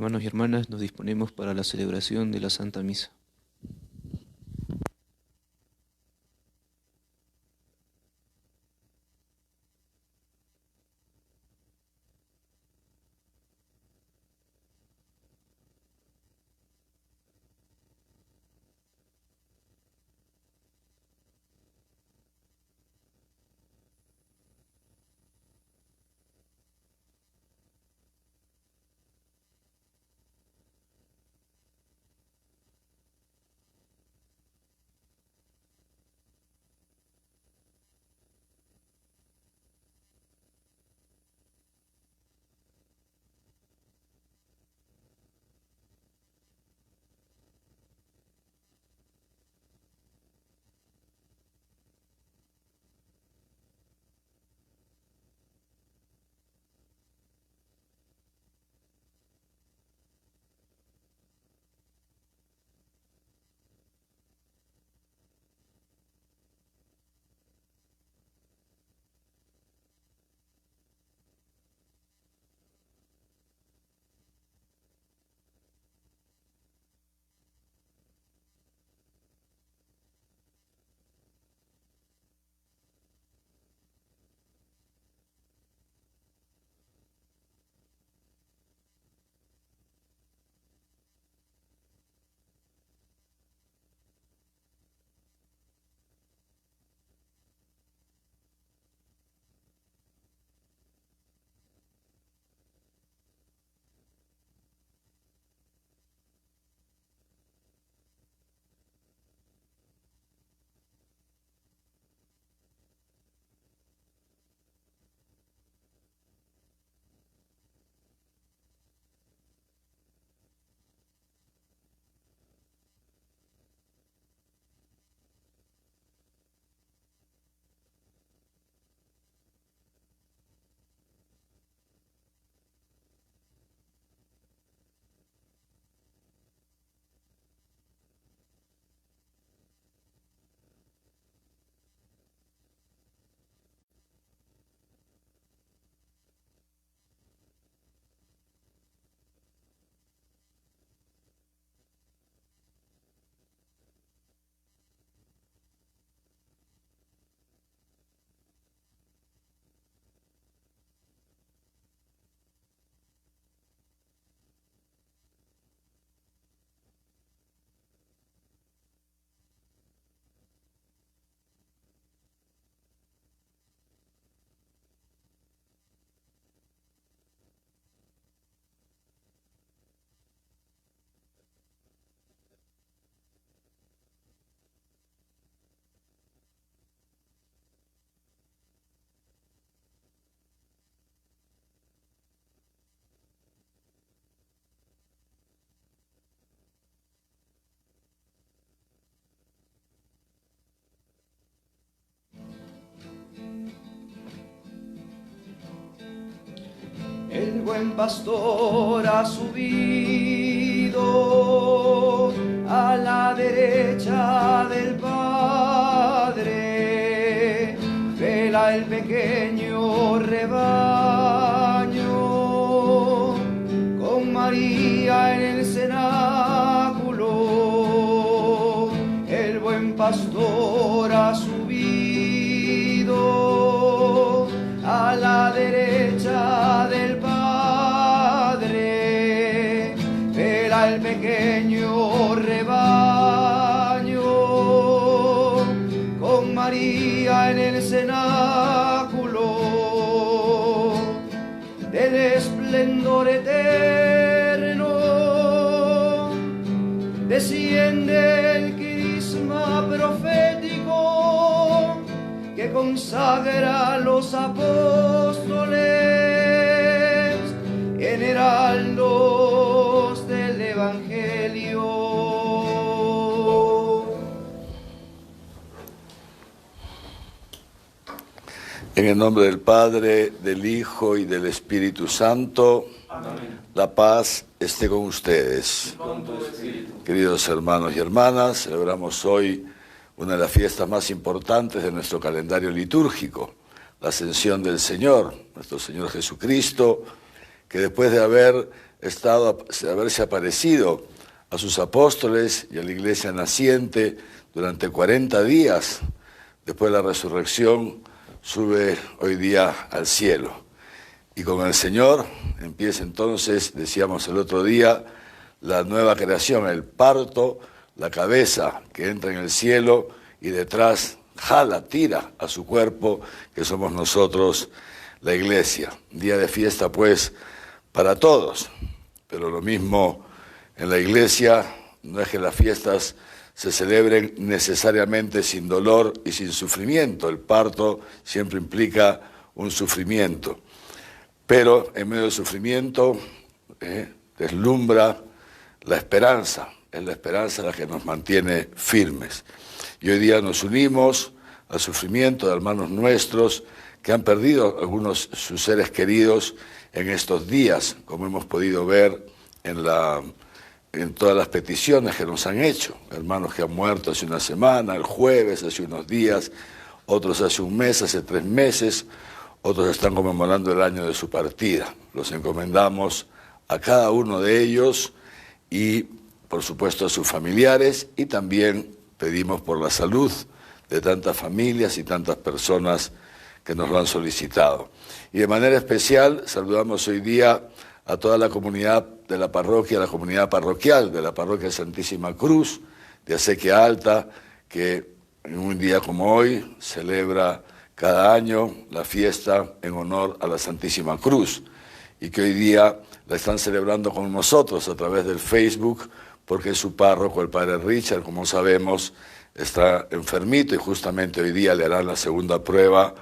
Hermanos y hermanas, nos disponemos para la celebración de la Santa Misa. El buen pastor ha subido a la derecha del Padre, vela el pequeño rebaño, con María en el cenáculo. El buen pastor ha subido a la derecha del Padre, vela el pequeño rebaño, con María en el cenáculo. Del esplendor eterno desciende el crisma profético que consagra a los apóstoles en heraldos del Evangelio. En el nombre del Padre, del Hijo y del Espíritu Santo. Amén. La paz esté con ustedes. Con tu espíritu. Queridos hermanos y hermanas, celebramos hoy una de las fiestas más importantes de nuestro calendario litúrgico, la Ascensión del Señor, nuestro Señor Jesucristo, que después de haberse aparecido a sus apóstoles y a la iglesia naciente durante 40 días, después de la resurrección, sube hoy día al cielo. Y con el Señor empieza entonces, decíamos el otro día, la nueva creación, el parto, la cabeza que entra en el cielo y detrás jala, tira a su cuerpo, que somos nosotros, la iglesia. Día de fiesta pues para todos, pero lo mismo en la iglesia, no es que las fiestas se celebren necesariamente sin dolor y sin sufrimiento. El parto siempre implica un sufrimiento, pero en medio del sufrimiento deslumbra la esperanza. Es la esperanza la que nos mantiene firmes. Y hoy día nos unimos al sufrimiento de hermanos nuestros que han perdido algunos sus seres queridos en estos días, como hemos podido ver en todas las peticiones que nos han hecho. Hermanos que han muerto hace una semana, el jueves, hace unos días, otros hace un mes, hace 3 meses, otros están conmemorando el año de su partida. Los encomendamos a cada uno de ellos y, por supuesto, a sus familiares, y también pedimos por la salud de tantas familias y tantas personas que nos lo han solicitado. Y de manera especial saludamos hoy día a toda la comunidad de la parroquia, la comunidad parroquial de la parroquia Santísima Cruz de Acequia Alta, que en un día como hoy celebra cada año la fiesta en honor a la Santísima Cruz, y que hoy día la están celebrando con nosotros a través del Facebook, porque su párroco, el padre Richard, como sabemos, está enfermito y justamente hoy día le harán la segunda prueba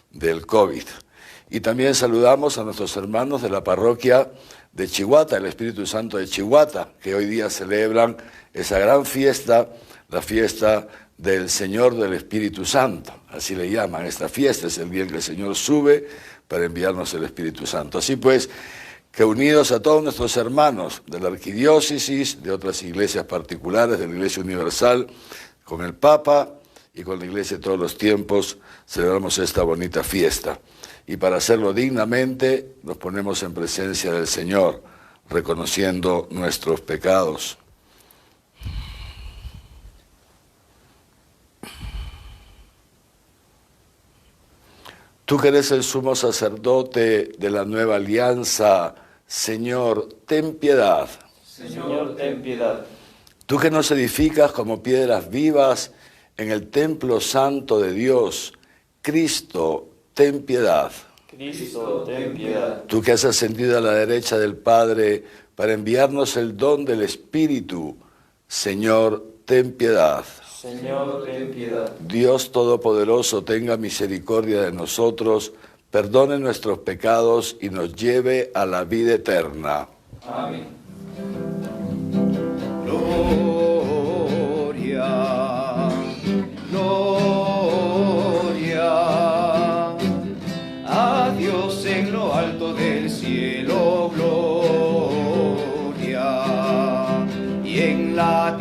del COVID. Y también saludamos a nuestros hermanos de la parroquia de Chihuahua, el Espíritu Santo de Chihuahua, que hoy día celebran esa gran fiesta, la fiesta del Señor del Espíritu Santo. Así le llaman esta fiesta, es el día en que el Señor sube para enviarnos el Espíritu Santo. Así pues, que unidos a todos nuestros hermanos de la arquidiócesis, de otras iglesias particulares, de la Iglesia Universal, con el Papa y con la Iglesia de todos los tiempos, celebramos esta bonita fiesta. Y para hacerlo dignamente, nos ponemos en presencia del Señor, reconociendo nuestros pecados. Tú que eres el sumo sacerdote de la nueva alianza, Señor, ten piedad. Señor, ten piedad. Tú que nos edificas como piedras vivas en el templo santo de Dios, Cristo, ten piedad. Cristo, ten piedad. Tú que has ascendido a la derecha del Padre para enviarnos el don del Espíritu, Señor, ten piedad. Señor, ten piedad. Dios Todopoderoso, tenga misericordia de nosotros, perdone nuestros pecados y nos lleve a la vida eterna. Amén. Gloria, gloria a Dios en lo alto del cielo, gloria, y en la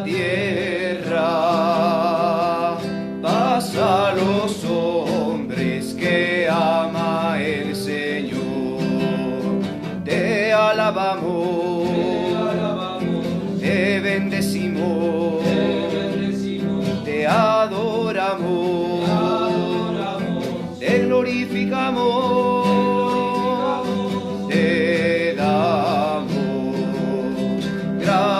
tierra, paz a los hombres que ama el Señor. Te alabamos, te bendecimos, te adoramos, te glorificamos, te damos gracias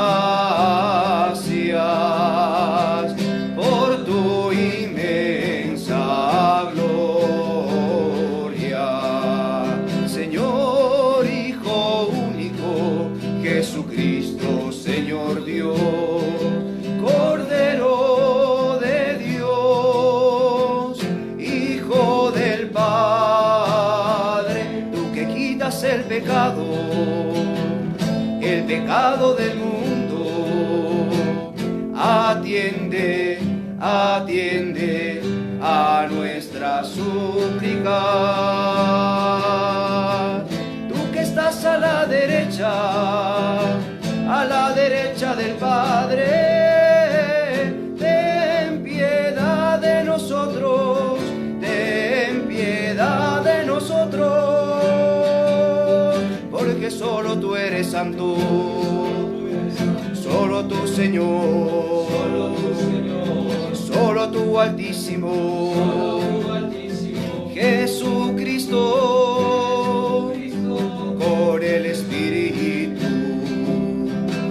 por tu inmensa gloria, Señor Hijo único, Jesucristo, Señor Dios, Cordero de Dios, Hijo del Padre, tú que quitas el pecado del mundo, atiende a nuestra súplica. Tú que estás a la derecha del Padre, ten piedad de nosotros, ten piedad de solo tú eres santo, solo tú Señor, solo tú Altísimo, Jesucristo, con el Espíritu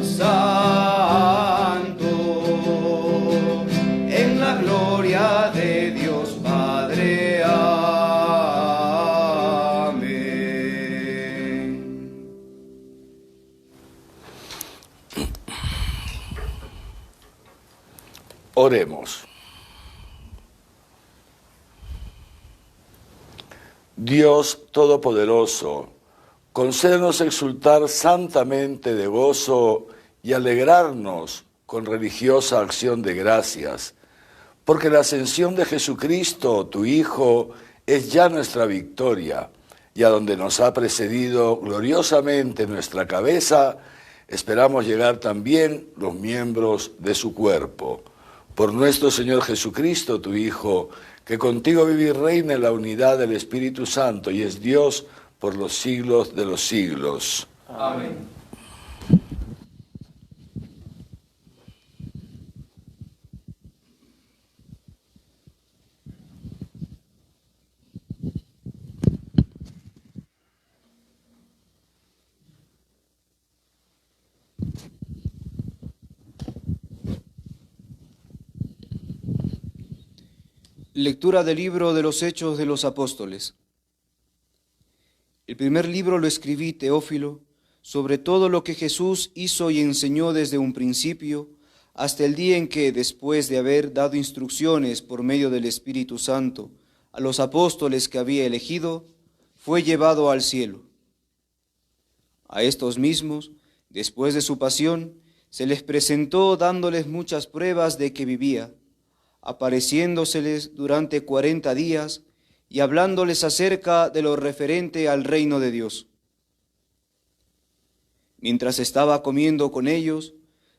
Santo, en la gloria de Dios Padre. Amén. Oremos. Dios Todopoderoso, concédenos exultar santamente de gozo y alegrarnos con religiosa acción de gracias, porque la ascensión de Jesucristo, tu Hijo, es ya nuestra victoria, y a donde nos ha precedido gloriosamente nuestra cabeza, esperamos llegar también los miembros de su cuerpo. Por nuestro Señor Jesucristo, tu Hijo, que contigo vive y reina en la unidad del Espíritu Santo y es Dios por los siglos de los siglos. Amén. Lectura del libro de los Hechos de los Apóstoles. El primer libro lo escribí, Teófilo, sobre todo lo que Jesús hizo y enseñó desde un principio, hasta el día en que, después de haber dado instrucciones por medio del Espíritu Santo a los apóstoles que había elegido, fue llevado al cielo. A estos mismos, después de su pasión, se les presentó dándoles muchas pruebas de que vivía, apareciéndoseles durante 40 días y hablándoles acerca de lo referente al reino de Dios. Mientras estaba comiendo con ellos,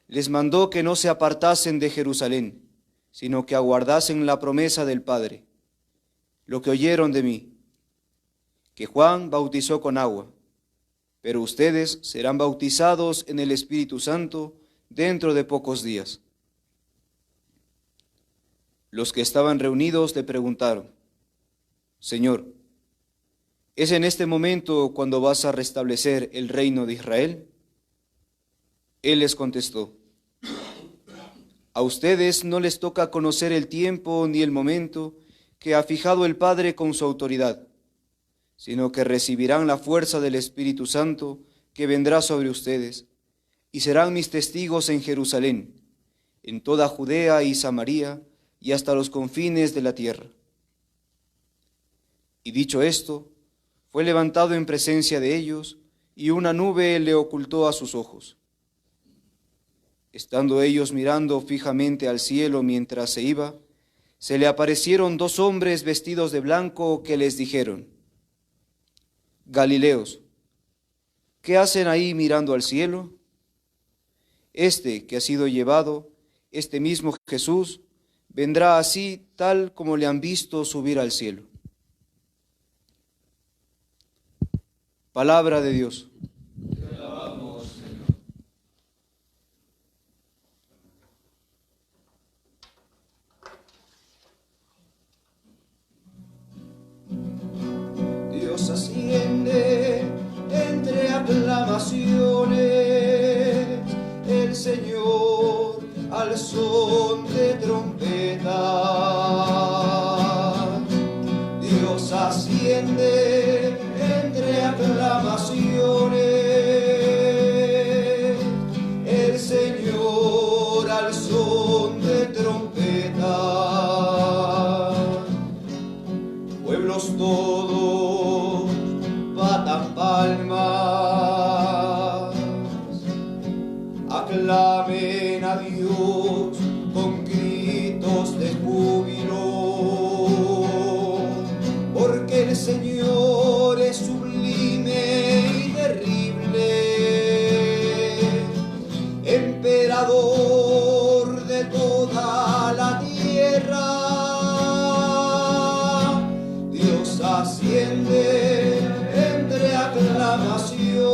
les mandó que no se apartasen de Jerusalén, sino que aguardasen la promesa del Padre, lo que oyeron de mí, que Juan bautizó con agua, pero ustedes serán bautizados en el Espíritu Santo dentro de pocos días. Los que estaban reunidos le preguntaron: Señor, ¿es en este momento cuando vas a restablecer el reino de Israel? Él les contestó: a ustedes no les toca conocer el tiempo ni el momento que ha fijado el Padre con su autoridad, sino que recibirán la fuerza del Espíritu Santo que vendrá sobre ustedes, y serán mis testigos en Jerusalén, en toda Judea y Samaria, y hasta los confines de la tierra. Y dicho esto, fue levantado en presencia de ellos, y una nube le ocultó a sus ojos. Estando ellos mirando fijamente al cielo mientras se iba, se le aparecieron 2 hombres vestidos de blanco que les dijeron: Galileos, ¿qué hacen ahí mirando al cielo? Este que ha sido llevado, este mismo Jesús, vendrá así tal como le han visto subir al cielo. Palabra de Dios. Te alabamos, Señor. Dios asciende entre aclamaciones, el Señor al son de trompeta. Dios asciende entre aclamaciones, el Señor al son de trompeta. Pueblos todos batan palmas, aclamen a Dios con gritos de júbilo, porque el Señor es sublime y terrible, emperador de toda la tierra. Dios asciende entre aclamaciones,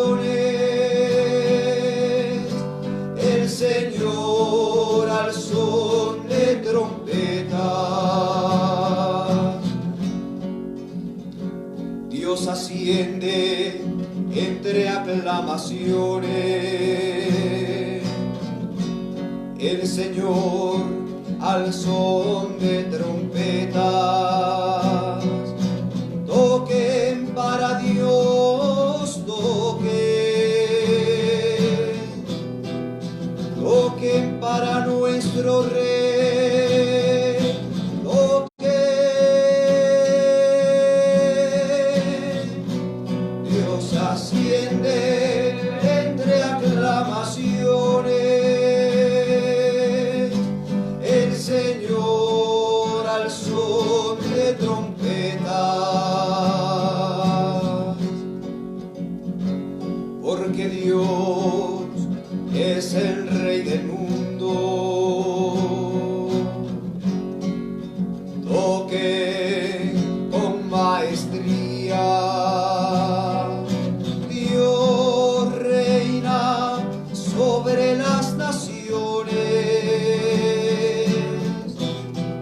entre aclamaciones. El Señor al son de trompetas, toquen para Dios, toquen para nuestro Rey, toquen. Dios asciende entre aclamaciones. El Señor al son de trompetas, porque Dios es el Rey del mundo. Toque con maestría, Dios reina sobre las naciones.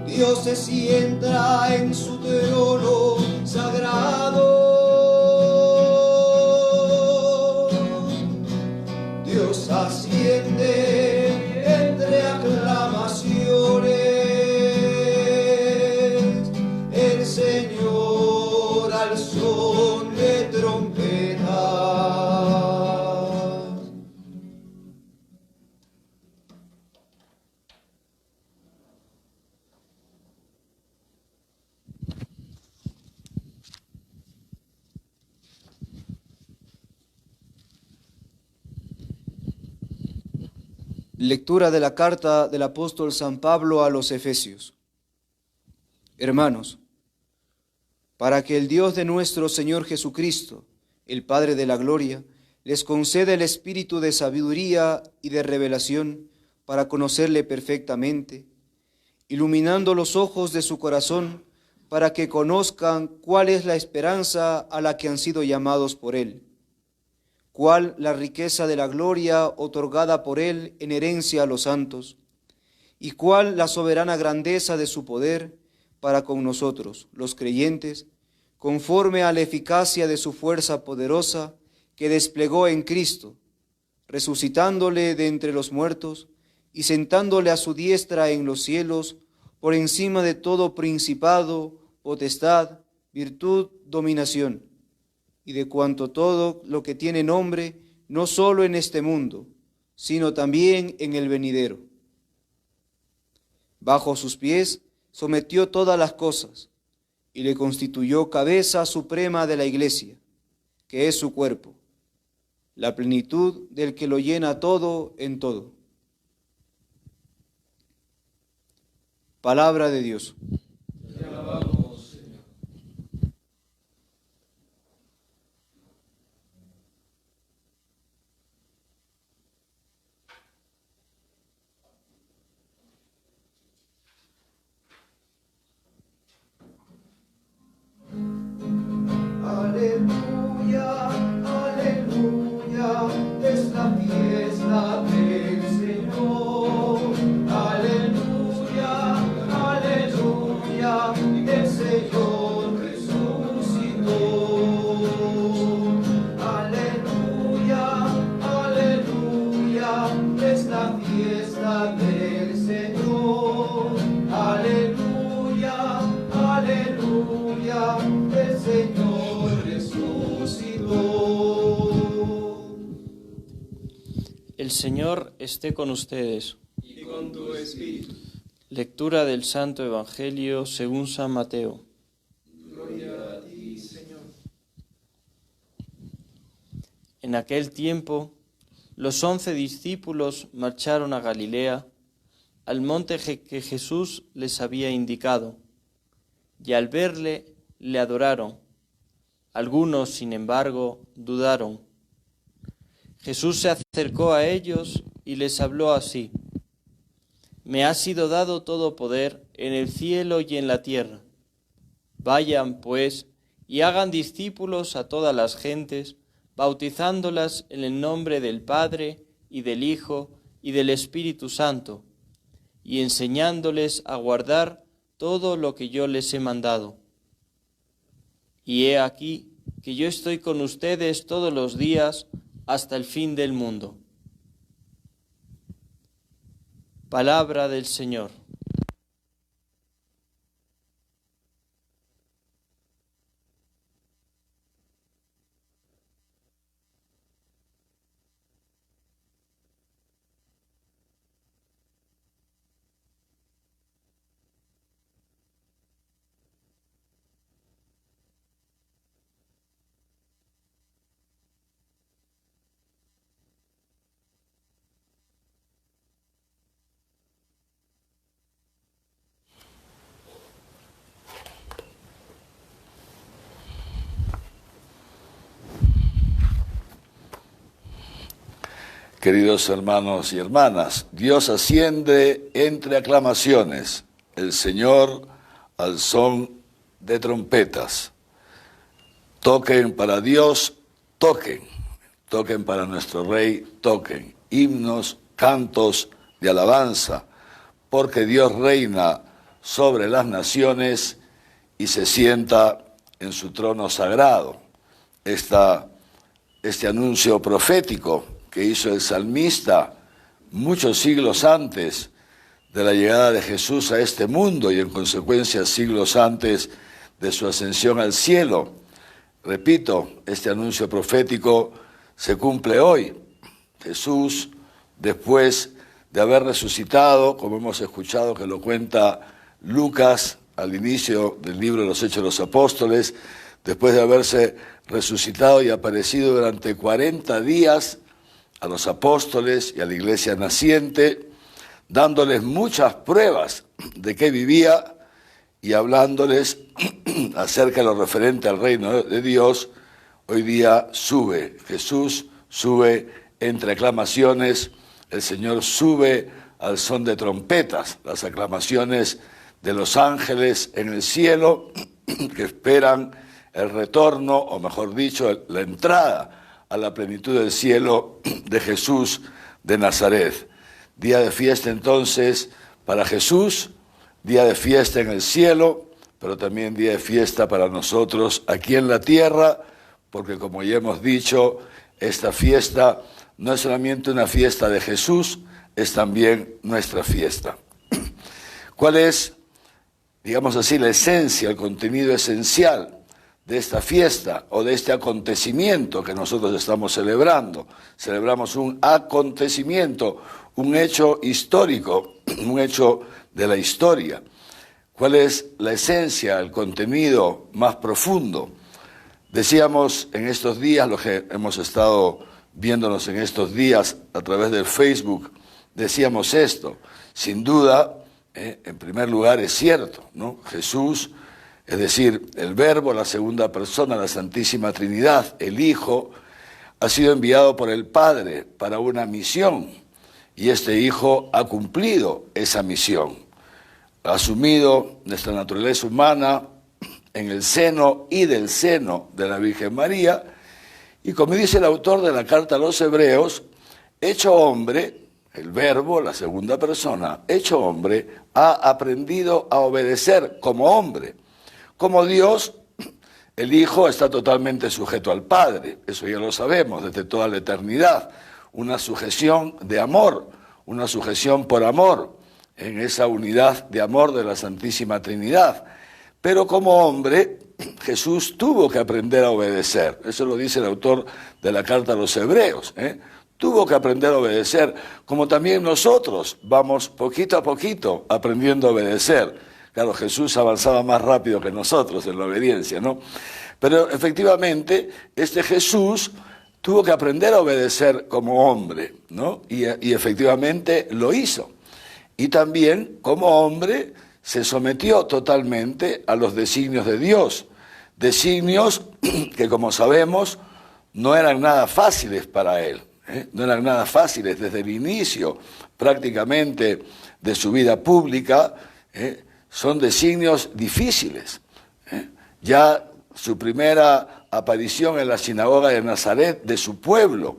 Dios se sienta en su trono sagrado. Dios asciende entre aclamaciones. El Señor al son de trompetas. Lectura de la carta del apóstol San Pablo a los Efesios. Hermanos, para que el Dios de nuestro Señor Jesucristo, el Padre de la gloria, les conceda el espíritu de sabiduría y de revelación para conocerle perfectamente, iluminando los ojos de su corazón para que conozcan cuál es la esperanza a la que han sido llamados por Él, cuál la riqueza de la gloria otorgada por Él en herencia a los santos, y cuál la soberana grandeza de su poder para con nosotros, los creyentes, conforme a la eficacia de su fuerza poderosa que desplegó en Cristo, resucitándole de entre los muertos y sentándole a su diestra en los cielos, por encima de todo principado, potestad, virtud, dominación, y de cuanto todo lo que tiene nombre, no solo en este mundo, sino también en el venidero. Bajo sus pies sometió todas las cosas, y le constituyó cabeza suprema de la Iglesia, que es su cuerpo, la plenitud del que lo llena todo en todo. Palabra de Dios. Te alabamos, Señor. Aleluya, aleluya, es la fiesta del Señor. Aleluya, aleluya, el Señor resucitó. Aleluya, aleluya, es la fiesta del Señor. Aleluya, aleluya, el Señor resucitó. El Señor esté con ustedes. Y con tu espíritu. Lectura del Santo Evangelio según San Mateo. Gloria a ti, Señor. En aquel tiempo, los 11 discípulos marcharon a Galilea, al monte que Jesús les había indicado, y al verle, le adoraron. Algunos, sin embargo, dudaron. Jesús se acercó a ellos y les habló así: Me ha sido dado todo poder en el cielo y en la tierra. Vayan, pues, y hagan discípulos a todas las gentes, bautizándolas en el nombre del Padre, y del Hijo, y del Espíritu Santo, y enseñándoles a guardar todo lo que yo les he mandado. Y he aquí que yo estoy con ustedes todos los días hasta el fin del mundo. Palabra del Señor. Queridos hermanos y hermanas, Dios asciende entre aclamaciones, el Señor al son de trompetas. Toquen para Dios, toquen para nuestro Rey, toquen himnos, cantos de alabanza, porque Dios reina sobre las naciones y se sienta en su trono sagrado. Este anuncio profético que hizo el salmista muchos siglos antes de la llegada de Jesús a este mundo y en consecuencia siglos antes de su ascensión al cielo. Repito, este anuncio profético se cumple hoy. Jesús, después de haber resucitado, como hemos escuchado que lo cuenta Lucas al inicio del libro de los Hechos de los Apóstoles, después de haberse resucitado y aparecido durante 40 días a los apóstoles y a la iglesia naciente, dándoles muchas pruebas de que vivía y hablándoles acerca de lo referente al reino de Dios, hoy día sube, Jesús sube entre aclamaciones, el Señor sube al son de trompetas, las aclamaciones de los ángeles en el cielo que esperan el retorno, o mejor dicho, la entrada a la plenitud del cielo de Jesús de Nazaret. Día de fiesta entonces para Jesús, día de fiesta en el cielo, pero también día de fiesta para nosotros aquí en la tierra, porque como ya hemos dicho, esta fiesta no es solamente una fiesta de Jesús, es también nuestra fiesta. ¿Cuál es, digamos así, la esencia, el contenido esencial de esta fiesta o de este acontecimiento que nosotros estamos celebrando? Celebramos un acontecimiento, un hecho histórico, un hecho de la historia. ¿Cuál es la esencia, el contenido más profundo? Decíamos en estos días, lo que hemos estado viéndonos en estos días a través del Facebook, decíamos esto, sin duda, en primer lugar es cierto, ¿no? Jesús, es decir, el Verbo, la segunda persona, la Santísima Trinidad, el Hijo, ha sido enviado por el Padre para una misión y este Hijo ha cumplido esa misión. Ha asumido nuestra naturaleza humana en el seno y del seno de la Virgen María y como dice el autor de la carta a los Hebreos, hecho hombre, el Verbo, la segunda persona, hecho hombre, ha aprendido a obedecer como hombre. Como Dios, el Hijo está totalmente sujeto al Padre, eso ya lo sabemos desde toda la eternidad, una sujeción de amor, una sujeción por amor, en esa unidad de amor de la Santísima Trinidad. Pero como hombre, Jesús tuvo que aprender a obedecer, eso lo dice el autor de la carta a los Hebreos, tuvo que aprender a obedecer, como también nosotros vamos poquito a poquito aprendiendo a obedecer. Claro, Jesús avanzaba más rápido que nosotros en la obediencia, ¿no? Pero efectivamente, este Jesús tuvo que aprender a obedecer como hombre, ¿no? Y efectivamente lo hizo. Y también, como hombre, se sometió totalmente a los designios de Dios. Designios que, como sabemos, no eran nada fáciles para él, no eran nada fáciles desde el inicio prácticamente de su vida pública, son designios difíciles. Ya su primera aparición en la sinagoga de Nazaret, de su pueblo,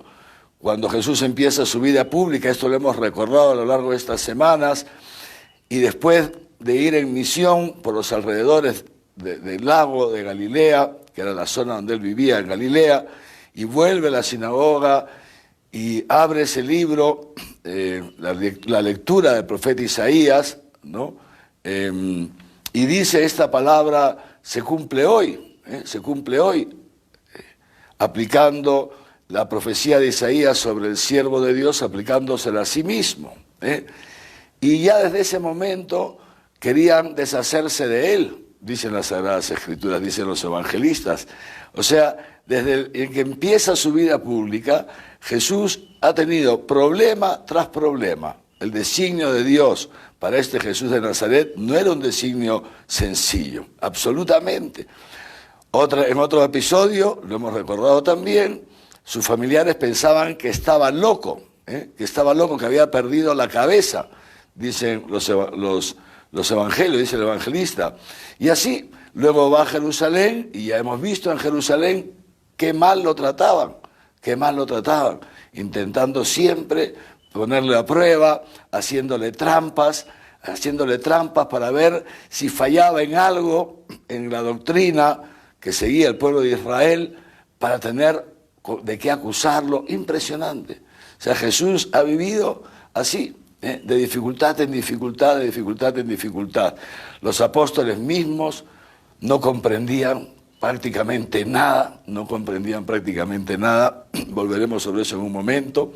cuando Jesús empieza su vida pública, esto lo hemos recordado a lo largo de estas semanas, y después de ir en misión por los alrededores del lago de Galilea, que era la zona donde él vivía en Galilea, y vuelve a la sinagoga y abre ese libro, la lectura del profeta Isaías, ¿no? Y dice: esta palabra se cumple hoy, aplicando la profecía de Isaías sobre el siervo de Dios, aplicándosela a sí mismo. Y ya desde ese momento querían deshacerse de él, dicen las Sagradas Escrituras, dicen los evangelistas. O sea, desde el que empieza su vida pública, Jesús ha tenido problema tras problema. El designio de Dios para este Jesús de Nazaret no era un designio sencillo, absolutamente. En otro episodio, lo hemos recordado también, sus familiares pensaban que estaba loco, que había perdido la cabeza, dicen los evangelios, dice el evangelista. Y así, luego va a Jerusalén, y ya hemos visto en Jerusalén qué mal lo trataban, intentando siempre ponerle a prueba, haciéndole trampas para ver si fallaba en algo, en la doctrina que seguía el pueblo de Israel, para tener de qué acusarlo. Impresionante. O sea, Jesús ha vivido así, de dificultad en dificultad, de dificultad en dificultad. Los apóstoles mismos no comprendían prácticamente nada, volveremos sobre eso en un momento.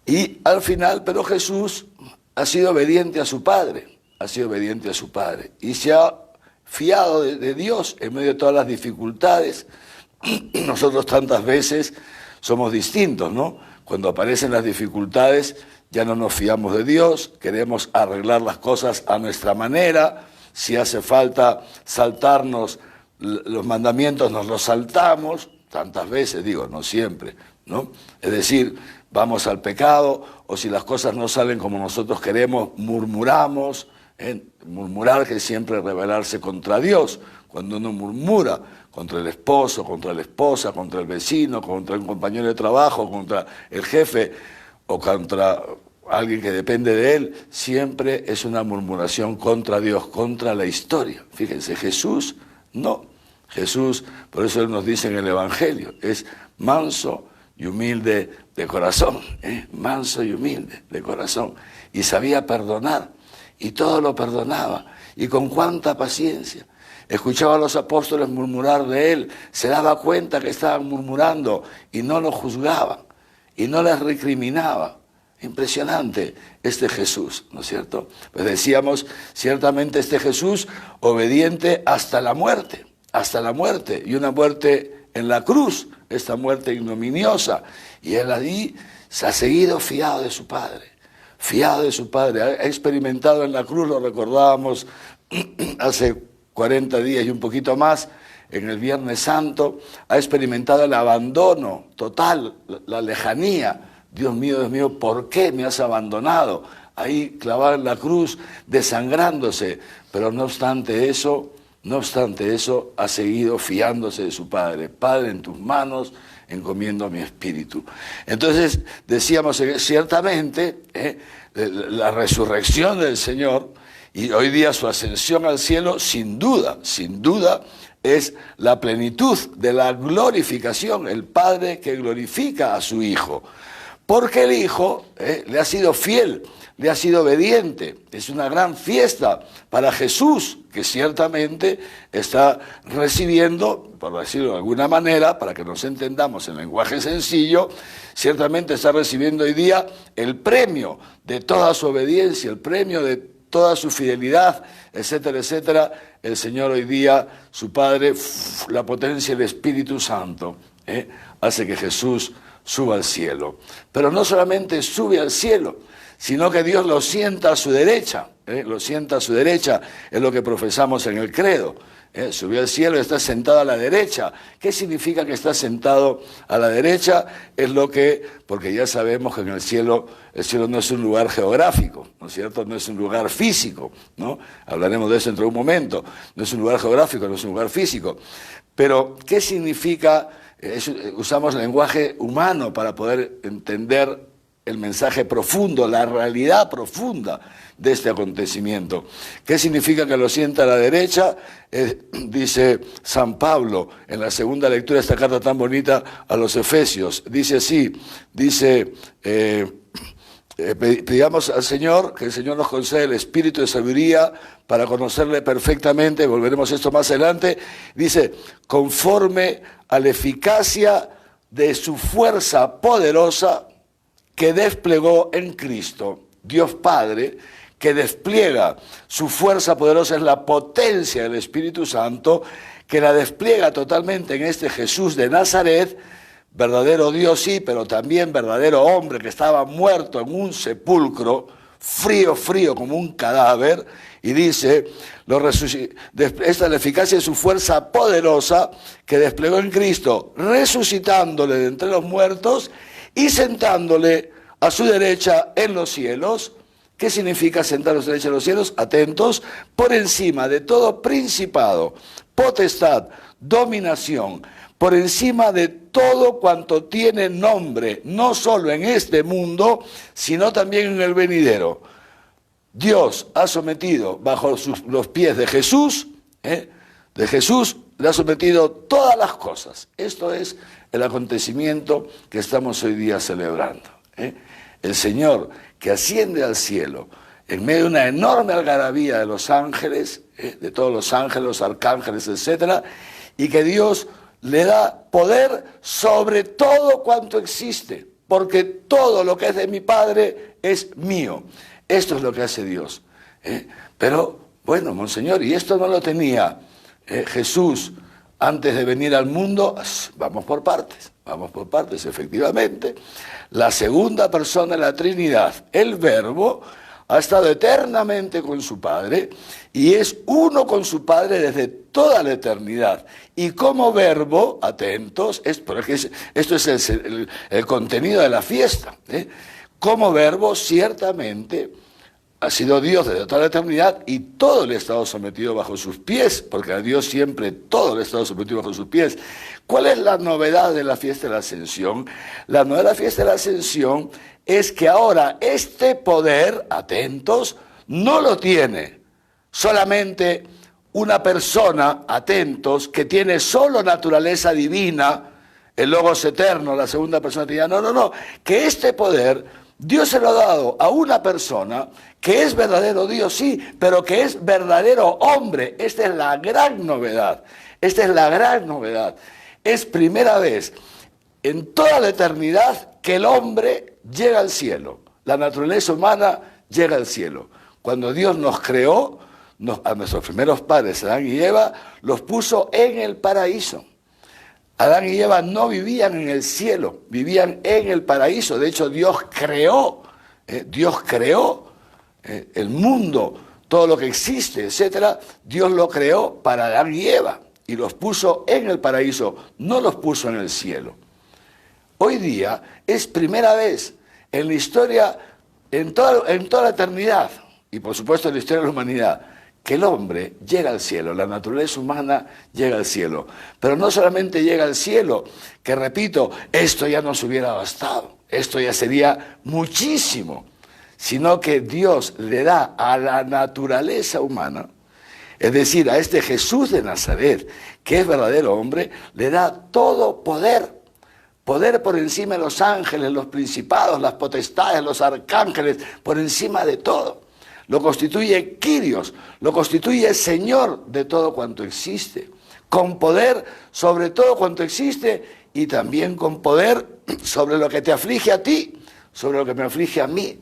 Y al final, pero Jesús ha sido obediente a su Padre, y se ha fiado de Dios en medio de todas las dificultades. Nosotros tantas veces somos distintos, ¿no? Cuando aparecen las dificultades ya no nos fiamos de Dios, queremos arreglar las cosas a nuestra manera. Si hace falta saltarnos los mandamientos, nos los saltamos, tantas veces, digo, no siempre, ¿no? Es decir, vamos al pecado, o si las cosas no salen como nosotros queremos, murmuramos. Murmurar, que siempre rebelarse contra Dios. Cuando uno murmura contra el esposo, contra la esposa, contra el vecino, contra un compañero de trabajo, contra el jefe o contra alguien que depende de él, siempre es una murmuración contra Dios, contra la historia. Fíjense, Jesús no. Jesús, por eso él nos dice en el Evangelio, es manso y humilde de corazón, manso y humilde de corazón. Y sabía perdonar, y todo lo perdonaba, y con cuánta paciencia. Escuchaba a los apóstoles murmurar de él, se daba cuenta que estaban murmurando y no lo juzgaba, y no les recriminaba. Impresionante este Jesús, ¿no es cierto? Pues decíamos, ciertamente este Jesús obediente hasta la muerte, y una muerte en la cruz, esta muerte ignominiosa, y él allí se ha seguido fiado de su Padre, ha experimentado en la cruz, lo recordábamos hace 40 días y un poquito más, en el Viernes Santo, ha experimentado el abandono total, la lejanía. Dios mío, ¿por qué me has abandonado? Ahí clavado en la cruz, desangrándose, pero no obstante eso, ha seguido fiándose de su Padre. Padre, en tus manos encomiendo mi espíritu. Entonces, decíamos, ciertamente, la resurrección del Señor y hoy día su ascensión al cielo, sin duda, es la plenitud de la glorificación, el Padre que glorifica a su Hijo. Porque el Hijo le ha sido fiel, le ha sido obediente. Es una gran fiesta para Jesús, que ciertamente está recibiendo, por decirlo de alguna manera, para que nos entendamos en lenguaje sencillo, ciertamente está recibiendo hoy día el premio de toda su obediencia, el premio de toda su fidelidad, etcétera, etcétera. El Señor hoy día, su Padre, la potencia del Espíritu Santo, hace que Jesús suba al cielo. Pero no solamente sube al cielo, sino que Dios lo sienta a su derecha, es lo que profesamos en el credo. Subió al cielo y está sentado a la derecha. ¿Qué significa que está sentado a la derecha? Es lo que, porque ya sabemos que en el cielo no es un lugar geográfico, ¿no es cierto? No es un lugar físico, ¿no? Hablaremos de eso dentro de un momento. No es un lugar geográfico, no es un lugar físico. Pero, ¿qué significa? Usamos lenguaje humano para poder entender el mensaje profundo, la realidad profunda de este acontecimiento. ¿Qué significa que lo sienta a la derecha? Dice San Pablo en la segunda lectura de esta carta tan bonita a los Efesios. Dice así, dice, pidamos al Señor, que el Señor nos conceda el espíritu de sabiduría para conocerle perfectamente, volveremos a esto más adelante. Dice, conforme a la eficacia de su fuerza poderosa que desplegó en Cristo. Dios Padre, que despliega su fuerza poderosa, es la potencia del Espíritu Santo, que la despliega totalmente en este Jesús de Nazaret, verdadero Dios sí, pero también verdadero hombre, que estaba muerto en un sepulcro, frío como un cadáver, y dice, esta es la eficacia de su fuerza poderosa que desplegó en Cristo, resucitándole de entre los muertos y sentándole a su derecha en los cielos. ¿Qué significa sentar a su derecha en los cielos? Atentos, por encima de todo principado, potestad, dominación, por encima de todo cuanto tiene nombre, no solo en este mundo, sino también en el venidero. Dios ha sometido bajo los pies de Jesús, le ha sometido todas las cosas. Esto es el acontecimiento que estamos hoy día celebrando. El Señor que asciende al cielo en medio de una enorme algarabía de los ángeles, de todos los ángeles, los arcángeles, etcétera, y que Dios le da poder sobre todo cuanto existe, porque todo lo que es de mi Padre es mío. Esto es lo que hace Dios. Pero, bueno, Monseñor, y esto no lo tenía Jesús antes de venir al mundo. Vamos por partes, efectivamente. La segunda persona de la Trinidad, el Verbo, ha estado eternamente con su Padre y es uno con su Padre desde toda la eternidad. Y como Verbo, atentos, porque esto es el contenido de la fiesta, como Verbo ciertamente ha sido Dios desde toda la eternidad y todo le ha estado sometido bajo sus pies, porque a Dios siempre todo le ha estado sometido bajo sus pies. ¿Cuál es la novedad de la fiesta de la Ascensión? La novedad de la fiesta de la Ascensión es que ahora este poder, atentos, no lo tiene solamente una persona, atentos, que tiene solo naturaleza divina, el Logos eterno, la segunda persona divina. No, que este poder Dios se lo ha dado a una persona que es verdadero Dios, sí, pero que es verdadero hombre. Esta es la gran novedad. Es primera vez en toda la eternidad que el hombre llega al cielo. La naturaleza humana llega al cielo. Cuando Dios nos creó, a nuestros primeros padres, Adán y Eva, los puso en el paraíso. Adán y Eva no vivían en el cielo, vivían en el paraíso. De hecho, Dios creó el mundo, todo lo que existe, etcétera. Dios lo creó para Adán y Eva y los puso en el paraíso, no los puso en el cielo. Hoy día es primera vez en la historia, en toda la eternidad, y por supuesto en la historia de la humanidad, que el hombre llega al cielo, la naturaleza humana llega al cielo. Pero no solamente llega al cielo, que repito, esto ya nos hubiera bastado, esto ya sería muchísimo, sino que Dios le da a la naturaleza humana, es decir, a este Jesús de Nazaret, que es verdadero hombre, le da todo poder. Poder por encima de los ángeles, los principados, las potestades, los arcángeles, por encima de todo. Lo constituye Kyrios, lo constituye Señor de todo cuanto existe, con poder sobre todo cuanto existe y también con poder sobre lo que te aflige a ti, sobre lo que me aflige a mí,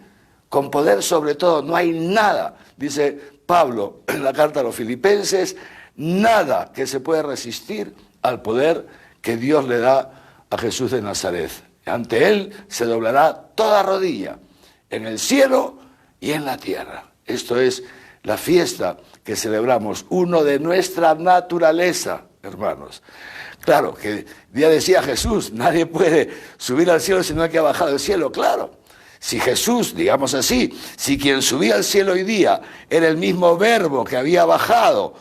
con poder sobre todo. No hay nada, dice Pablo en la carta a los Filipenses, nada que se pueda resistir al poder que Dios le da a Jesús de Nazaret. Ante él se doblará toda rodilla, en el cielo y en la tierra. Esto es la fiesta que celebramos, uno de nuestra naturaleza, hermanos. Claro, que ya decía Jesús, nadie puede subir al cielo si no hay que bajar del cielo, claro. Si Jesús, digamos así, si quien subía al cielo hoy día era el mismo Verbo que había bajado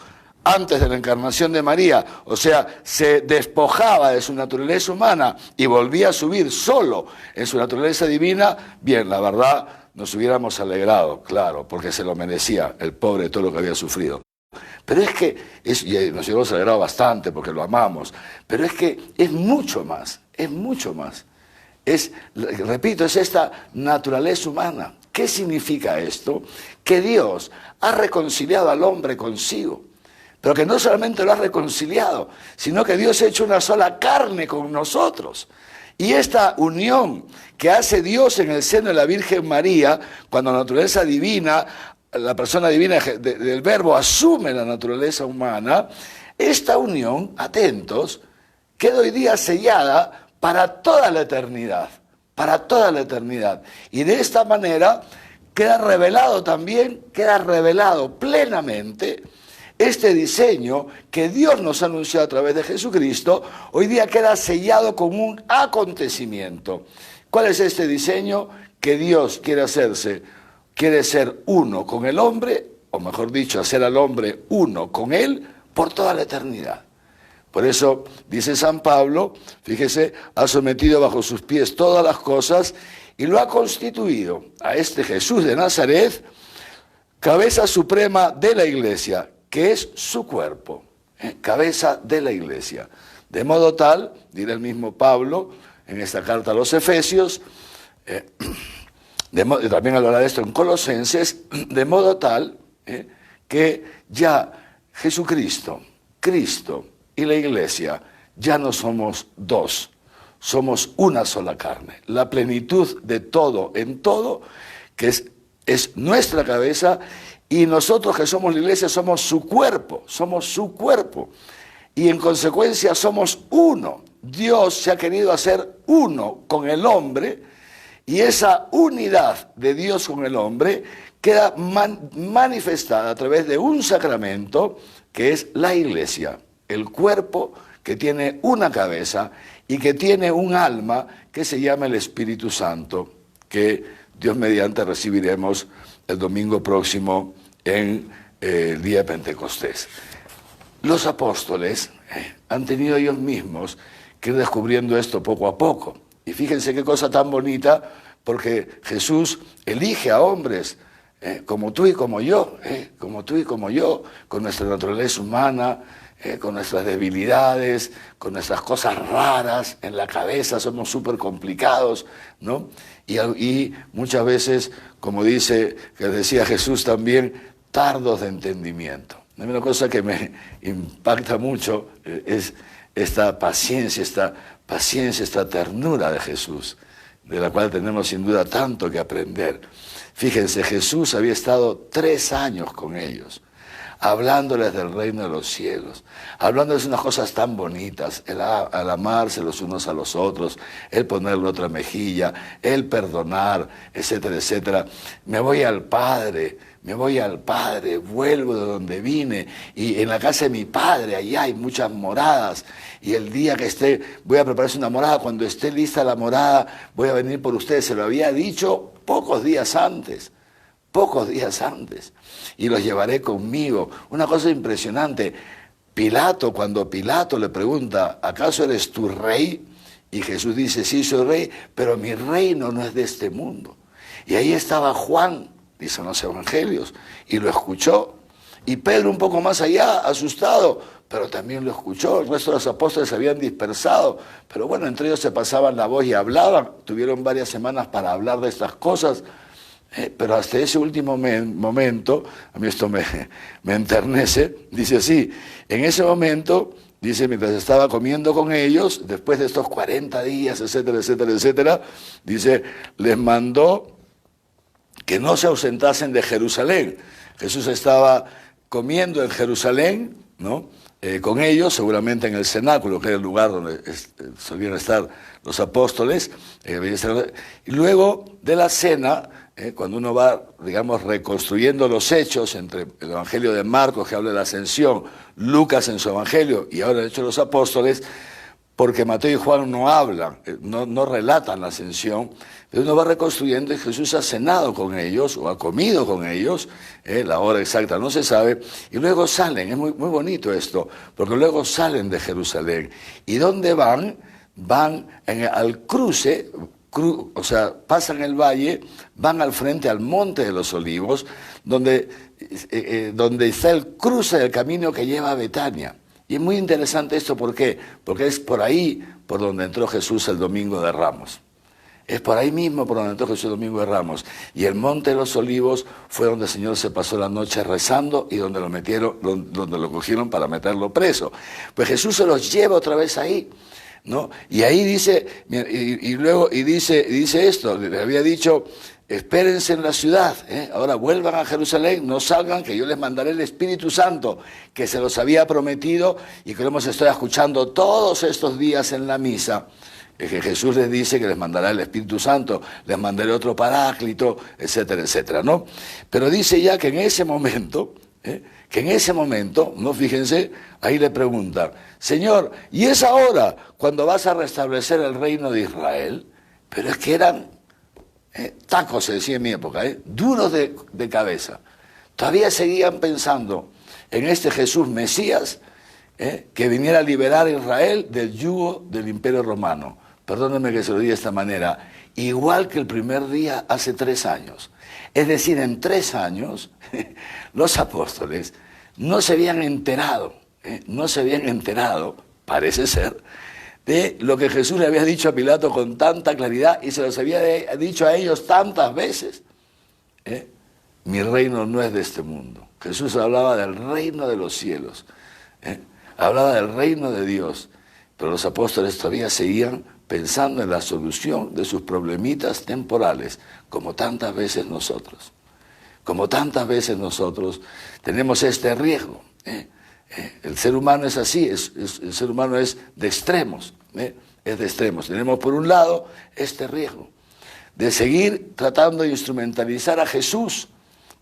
antes de la encarnación de María, o sea, se despojaba de su naturaleza humana y volvía a subir solo en su naturaleza divina, bien, la verdad, nos hubiéramos alegrado, claro, porque se lo merecía, el pobre, todo lo que había sufrido. Pero es que, y nos hubiéramos alegrado bastante porque lo amamos, pero es que es mucho más, es mucho más. Repito, es esta naturaleza humana. ¿Qué significa esto? Que Dios ha reconciliado al hombre consigo, pero que no solamente lo ha reconciliado, sino que Dios ha hecho una sola carne con nosotros. Y esta unión que hace Dios en el seno de la Virgen María, cuando la naturaleza divina, la persona divina del Verbo asume la naturaleza humana, esta unión, atentos, queda hoy día sellada para toda la eternidad, para toda la eternidad. Y de esta manera queda revelado también, queda revelado plenamente este diseño que Dios nos ha anunciado a través de Jesucristo, hoy día queda sellado como un acontecimiento. ¿Cuál es este diseño? Que Dios quiere hacerse, quiere ser uno con el hombre, o mejor dicho, hacer al hombre uno con él por toda la eternidad. Por eso, dice San Pablo, fíjese, ha sometido bajo sus pies todas las cosas y lo ha constituido a este Jesús de Nazaret, cabeza suprema de la Iglesia, que es su cuerpo, cabeza de la Iglesia. De modo tal, dirá el mismo Pablo en esta carta a los Efesios, también hablará de esto en Colosenses, de modo tal que ya Jesucristo, Cristo y la Iglesia ya no somos dos, somos una sola carne. La plenitud de todo en todo, que es nuestra cabeza, y nosotros que somos la Iglesia somos su cuerpo, y en consecuencia somos uno. Dios se ha querido hacer uno con el hombre, y esa unidad de Dios con el hombre queda manifestada a través de un sacramento que es la Iglesia, el cuerpo que tiene una cabeza y que tiene un alma que se llama el Espíritu Santo, que Dios mediante recibiremos el domingo próximo en el día de Pentecostés. Los apóstoles han tenido ellos mismos que ir descubriendo esto poco a poco. Y fíjense qué cosa tan bonita, porque Jesús elige a hombres como tú y como yo, con nuestra naturaleza humana, con nuestras debilidades, con nuestras cosas raras en la cabeza, somos súper complicados, ¿no? Y muchas veces, como decía Jesús también, tardos de entendimiento. Una cosa que me impacta mucho es esta paciencia, esta ternura de Jesús, de la cual tenemos sin duda tanto que aprender. Fíjense, Jesús había estado 3 años con ellos, hablándoles del reino de los cielos, hablándoles unas cosas tan bonitas, al amarse los unos a los otros, el ponerle otra mejilla, el perdonar, etcétera, etcétera. Me voy al Padre, vuelvo de donde vine, y en la casa de mi Padre, allá hay muchas moradas, y el día que voy a prepararse una morada, cuando esté lista la morada, voy a venir por ustedes. Se lo había dicho pocos días antes, y los llevaré conmigo. Una cosa impresionante, cuando Pilato le pregunta, ¿acaso eres tu rey? Y Jesús dice, sí, soy rey, pero mi reino no es de este mundo. Y ahí estaba Juan, dicen los evangelios, y lo escuchó. Y Pedro un poco más allá, asustado, pero también lo escuchó. El resto de los apóstoles se habían dispersado, pero bueno, entre ellos se pasaban la voz y hablaban. Tuvieron varias semanas para hablar de estas cosas, pero hasta ese último momento, a mí esto me enternece, dice así, en ese momento, dice, mientras estaba comiendo con ellos, después de estos 40 días, etcétera, etcétera, etcétera, dice, les mandó que no se ausentasen de Jerusalén. Jesús estaba comiendo en Jerusalén, ¿no? Con ellos, seguramente en el cenáculo, que era el lugar donde solían estar los apóstoles. Y luego de la cena, cuando uno va, digamos, reconstruyendo los hechos entre el Evangelio de Marcos, que habla de la ascensión, Lucas en su Evangelio, y ahora el hecho de los apóstoles, porque Mateo y Juan no hablan, no relatan la ascensión, pero uno va reconstruyendo y Jesús ha cenado con ellos o ha comido con ellos, la hora exacta no se sabe, y luego salen, es muy, muy bonito esto, porque luego salen de Jerusalén. ¿Y dónde van? Van al cruce, o sea, pasan el valle, van al frente al Monte de los Olivos, donde está el cruce del camino que lleva a Betania. Y es muy interesante esto, ¿por qué? Porque es por ahí por donde entró Jesús el Domingo de Ramos. Es por ahí mismo por donde entró Jesús el Domingo de Ramos. Y el Monte de los Olivos fue donde el Señor se pasó la noche rezando y donde lo cogieron para meterlo preso. Pues Jesús se los lleva otra vez ahí, ¿no? Y ahí dice, dice esto, le había dicho: espérense en la ciudad, ahora vuelvan a Jerusalén, no salgan, que yo les mandaré el Espíritu Santo, que se los había prometido y que lo hemos estado escuchando todos estos días en la misa, que Jesús les dice que les mandará el Espíritu Santo, les mandaré otro Paráclito, etcétera, etcétera, ¿no? Pero dice ya que en ese momento, ¿no? Fíjense, ahí le preguntan: Señor, ¿y es ahora cuando vas a restablecer el reino de Israel? Pero es que eran tacos, se decía en mi época, duros de cabeza. Todavía seguían pensando en este Jesús Mesías, que viniera a liberar a Israel del yugo del Imperio Romano. Perdónenme que se lo diga de esta manera, igual que el primer día hace 3 años. Es decir, en 3 años los apóstoles no se habían enterado, parece ser, de lo que Jesús le había dicho a Pilato con tanta claridad y se los había dicho a ellos tantas veces. Mi reino no es de este mundo. Jesús hablaba del reino de los cielos, hablaba del reino de Dios, pero los apóstoles todavía seguían pensando en la solución de sus problemitas temporales, como tantas veces nosotros. Como tantas veces nosotros tenemos este riesgo. El ser humano es así, el ser humano es de extremos, es de extremos. Tenemos por un lado este riesgo de seguir tratando de instrumentalizar a Jesús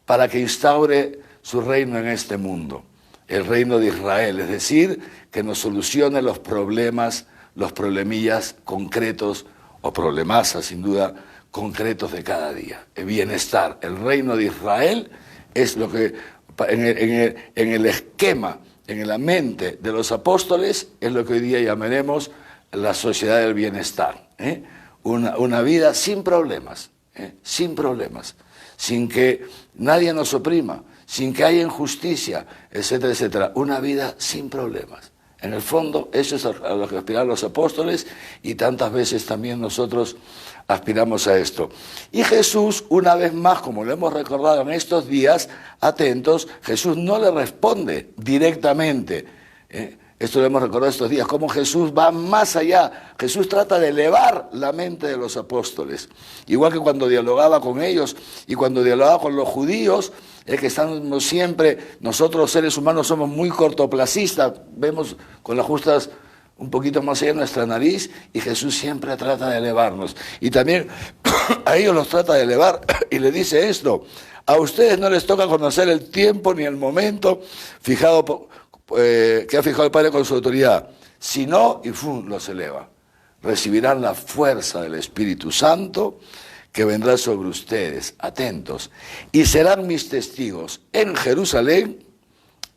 para que instaure su reino en este mundo, el reino de Israel, es decir, que nos solucione los problemas, los problemillas concretos, o problemazas sin duda, concretos de cada día. El bienestar, el reino de Israel es lo que en el esquema, en la mente de los apóstoles, es lo que hoy día llamaremos la sociedad del bienestar. Una vida sin problemas, sin que nadie nos oprima, sin que haya injusticia, etcétera, etcétera. Una vida sin problemas. En el fondo, eso es a lo que aspiran los apóstoles y tantas veces también nosotros aspiramos a esto. Y Jesús, una vez más, como lo hemos recordado en estos días, atentos, Jesús no le responde directamente. Esto lo hemos recordado estos días, cómo Jesús va más allá. Jesús trata de elevar la mente de los apóstoles. Igual que cuando dialogaba con ellos y cuando dialogaba con los judíos, es que estamos siempre, nosotros los seres humanos somos muy cortoplacistas, vemos con las justas un poquito más allá de nuestra nariz y Jesús siempre trata de elevarnos. Y también a ellos los trata de elevar y le dice esto: a ustedes no les toca conocer el tiempo ni el momento que ha fijado el Padre con su autoridad, sino, y los eleva, recibirán la fuerza del Espíritu Santo que vendrá sobre ustedes, atentos, y serán mis testigos en Jerusalén,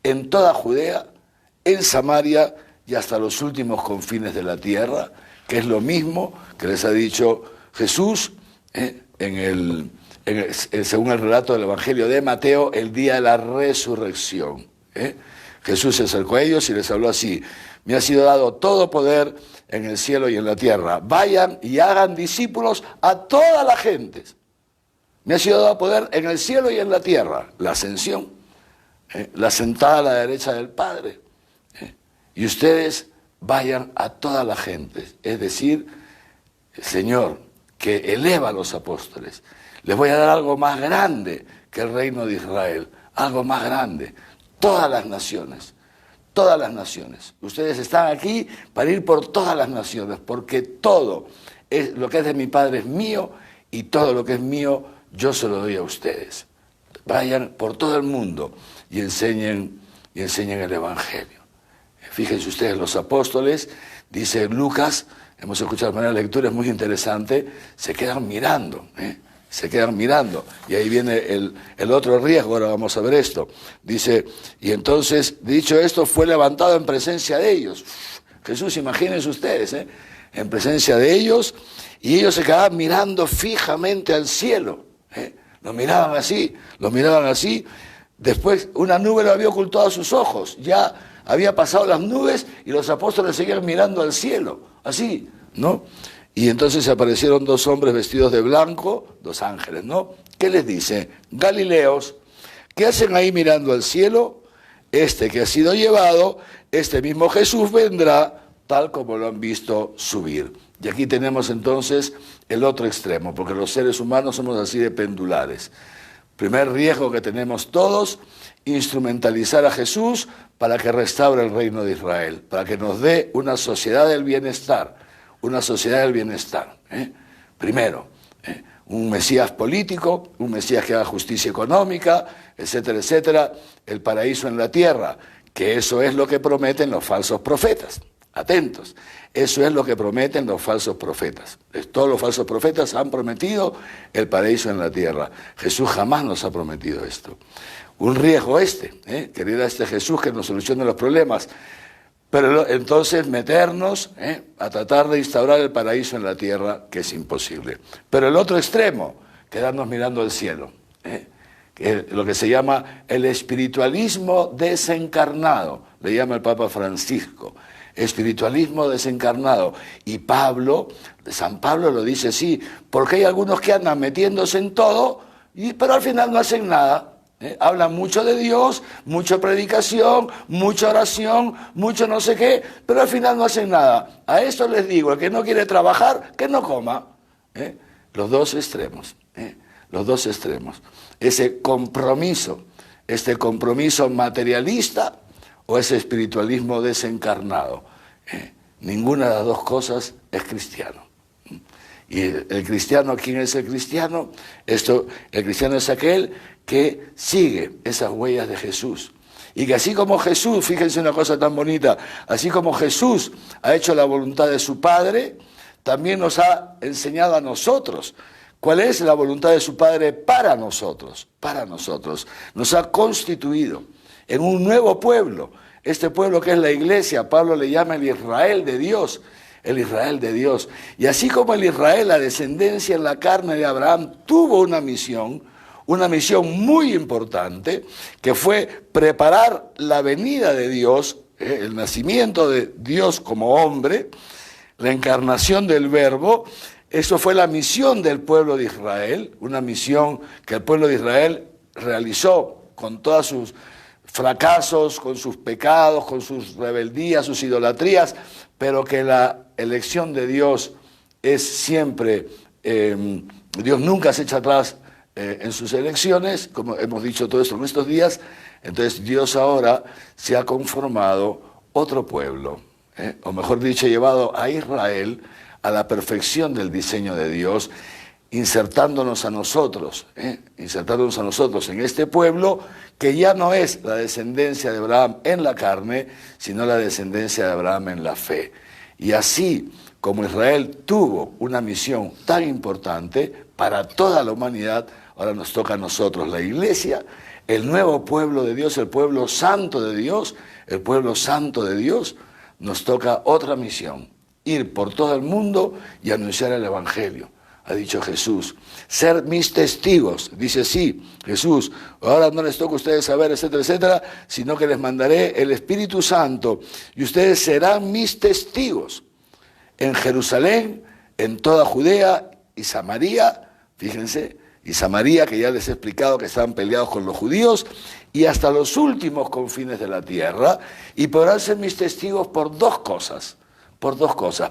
en toda Judea, en Samaria y hasta los últimos confines de la tierra, que es lo mismo que les ha dicho Jesús según el relato del Evangelio de Mateo, el día de la resurrección. Jesús se acercó a ellos y les habló así: me ha sido dado todo poder en el cielo y en la tierra. Vayan y hagan discípulos a todas las gentes. Me ha sido dado poder en el cielo y en la tierra. La ascensión, la sentada a la derecha del Padre. Y ustedes vayan a todas las gentes. Es decir, el Señor, que eleva a los apóstoles. Les voy a dar algo más grande que el reino de Israel. Algo más grande. Todas las naciones. Todas las naciones. Ustedes están aquí para ir por todas las naciones, porque todo lo que es de mi Padre es mío y todo lo que es mío yo se lo doy a ustedes. Vayan por todo el mundo y enseñen el Evangelio. Fíjense ustedes, los apóstoles Dice Lucas, hemos escuchado de manera de lectura, es muy interesante, se quedan mirando, se quedan mirando. Y ahí viene el otro riesgo, ahora vamos a ver esto. Dice, y entonces, dicho esto, fue levantado en presencia de ellos. Jesús, imagínense ustedes, en presencia de ellos, y ellos se quedaban mirando fijamente al cielo. Lo miraban así. Después una nube lo había ocultado a sus ojos, ya había pasado las nubes y los apóstoles seguían mirando al cielo, así, ¿no? Y entonces aparecieron dos hombres vestidos de blanco, dos ángeles, ¿no? ¿Qué les dice? Galileos, ¿qué hacen ahí mirando al cielo? Este que ha sido llevado, este mismo Jesús vendrá tal como lo han visto subir. Y aquí tenemos entonces el otro extremo, porque los seres humanos somos así de pendulares. Primer riesgo que tenemos todos, instrumentalizar a Jesús para que restaure el reino de Israel, para que nos dé una sociedad del bienestar, Primero, un Mesías político, un Mesías que haga justicia económica, etcétera, etcétera, el paraíso en la tierra, que eso es lo que prometen los falsos profetas. Atentos, eso es lo que prometen los falsos profetas. Todos los falsos profetas han prometido el paraíso en la tierra. Jesús jamás nos ha prometido esto. Un riesgo querer a este Jesús que nos solucione los problemas, pero entonces meternos a tratar de instaurar el paraíso en la tierra, que es imposible. Pero el otro extremo, quedarnos mirando al cielo, que lo que se llama el espiritualismo desencarnado, le llama el Papa Francisco. Espiritualismo desencarnado. Y San Pablo lo dice así, porque hay algunos que andan metiéndose en todo, pero al final no hacen nada. Hablan mucho de Dios, mucha predicación, mucha oración, mucho no sé qué, pero al final no hacen nada. A esto les digo, el que no quiere trabajar, que no coma. Los dos extremos. Ese compromiso, este compromiso materialista, o ese espiritualismo desencarnado. Ninguna de las dos cosas es cristiano. Y el cristiano, ¿quién es el cristiano? El cristiano es aquel que sigue esas huellas de Jesús. Y que así como Jesús, fíjense una cosa tan bonita, así como Jesús ha hecho la voluntad de su Padre, también nos ha enseñado a nosotros cuál es la voluntad de su Padre para nosotros. Nos ha constituido en un nuevo pueblo. Este pueblo que es la iglesia, Pablo le llama el Israel de Dios, Y así como el Israel, la descendencia en la carne de Abraham, tuvo una misión muy importante, que fue preparar la venida de Dios, el nacimiento de Dios como hombre, la encarnación del Verbo. Eso fue la misión del pueblo de Israel, una misión que el pueblo de Israel realizó con todas sus fracasos, con sus pecados, con sus rebeldías, sus idolatrías, pero que la elección de Dios es siempre, Dios nunca se echa atrás en sus elecciones, como hemos dicho todo esto en estos días. Entonces Dios ahora se ha conformado otro pueblo, o mejor dicho, llevado a Israel a la perfección del diseño de Dios, insertándonos a nosotros en este pueblo que ya no es la descendencia de Abraham en la carne, sino la descendencia de Abraham en la fe. Y así como Israel tuvo una misión tan importante para toda la humanidad, ahora nos toca a nosotros, la iglesia, el nuevo pueblo de Dios, el pueblo santo de Dios, nos toca otra misión, ir por todo el mundo y anunciar el Evangelio. Ha dicho Jesús, ser mis testigos. Dice sí, Jesús, ahora no les toca a ustedes saber, etcétera, etcétera, sino que les mandaré el Espíritu Santo y ustedes serán mis testigos en Jerusalén, en toda Judea y Samaria, fíjense, y Samaria, que ya les he explicado que estaban peleados con los judíos, y hasta los últimos confines de la tierra, y podrán ser mis testigos por dos cosas.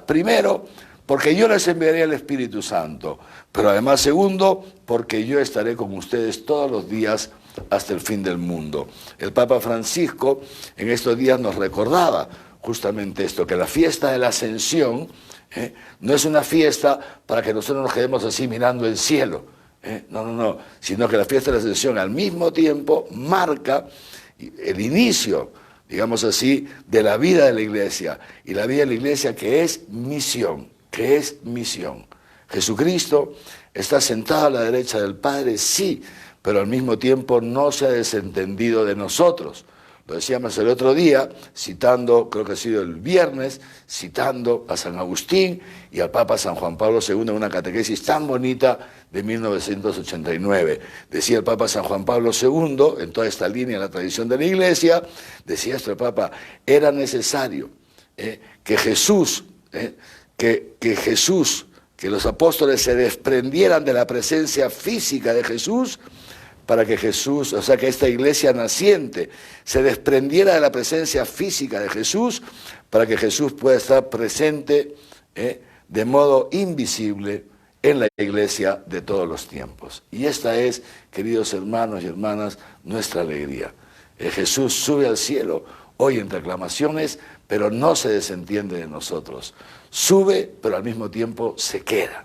Primero, porque yo les enviaré el Espíritu Santo, pero además, segundo, porque yo estaré con ustedes todos los días hasta el fin del mundo. El Papa Francisco en estos días nos recordaba justamente esto, que la fiesta de la Ascensión no es una fiesta para que nosotros nos quedemos así mirando el cielo, no, sino que la fiesta de la Ascensión al mismo tiempo marca el inicio, digamos así, de la vida de la iglesia. Y la vida de la iglesia que es misión, que es misión. Jesucristo está sentado a la derecha del Padre, sí, pero al mismo tiempo no se ha desentendido de nosotros. Lo decíamos el otro día, citando, creo que ha sido el viernes, citando a San Agustín y al Papa San Juan Pablo II en una catequesis tan bonita de 1989. Decía el Papa San Juan Pablo II, en toda esta línea de la tradición de la Iglesia, decía esto el Papa, era necesario que Jesús, que los apóstoles se desprendieran de la presencia física de Jesús, para que Jesús, o sea, que esta iglesia naciente se desprendiera de la presencia física de Jesús, para que Jesús pueda estar presente de modo invisible en la iglesia de todos los tiempos. Y esta es, queridos hermanos y hermanas, nuestra alegría. Jesús sube al cielo, hoy entre aclamaciones, pero no se desentiende de nosotros. Sube, pero al mismo tiempo se queda.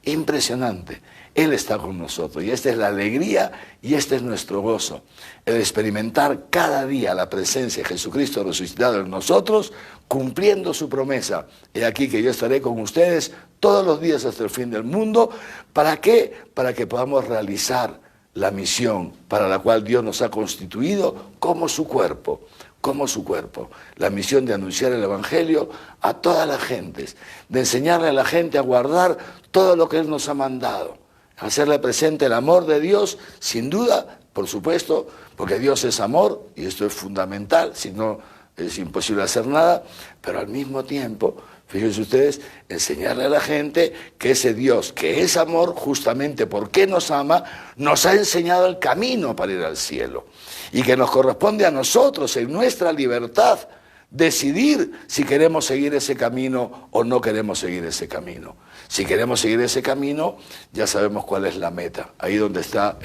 Impresionante. Él está con nosotros y esta es la alegría y este es nuestro gozo, el experimentar cada día la presencia de Jesucristo resucitado en nosotros, cumpliendo su promesa. He aquí que yo estaré con ustedes todos los días hasta el fin del mundo. ¿Para qué? Para que podamos realizar la misión para la cual Dios nos ha constituido como su cuerpo. Como su cuerpo, la misión de anunciar el Evangelio a todas las gentes, de enseñarle a la gente a guardar todo lo que Él nos ha mandado, hacerle presente el amor de Dios, sin duda, por supuesto, porque Dios es amor, y esto es fundamental, si no es imposible hacer nada, pero al mismo tiempo, fíjense ustedes, enseñarle a la gente que ese Dios, que es amor, justamente porque nos ama, nos ha enseñado el camino para ir al cielo. Y que nos corresponde a nosotros, en nuestra libertad, decidir si queremos seguir ese camino o no queremos seguir ese camino. Si queremos seguir ese camino, ya sabemos cuál es la meta. Ahí donde está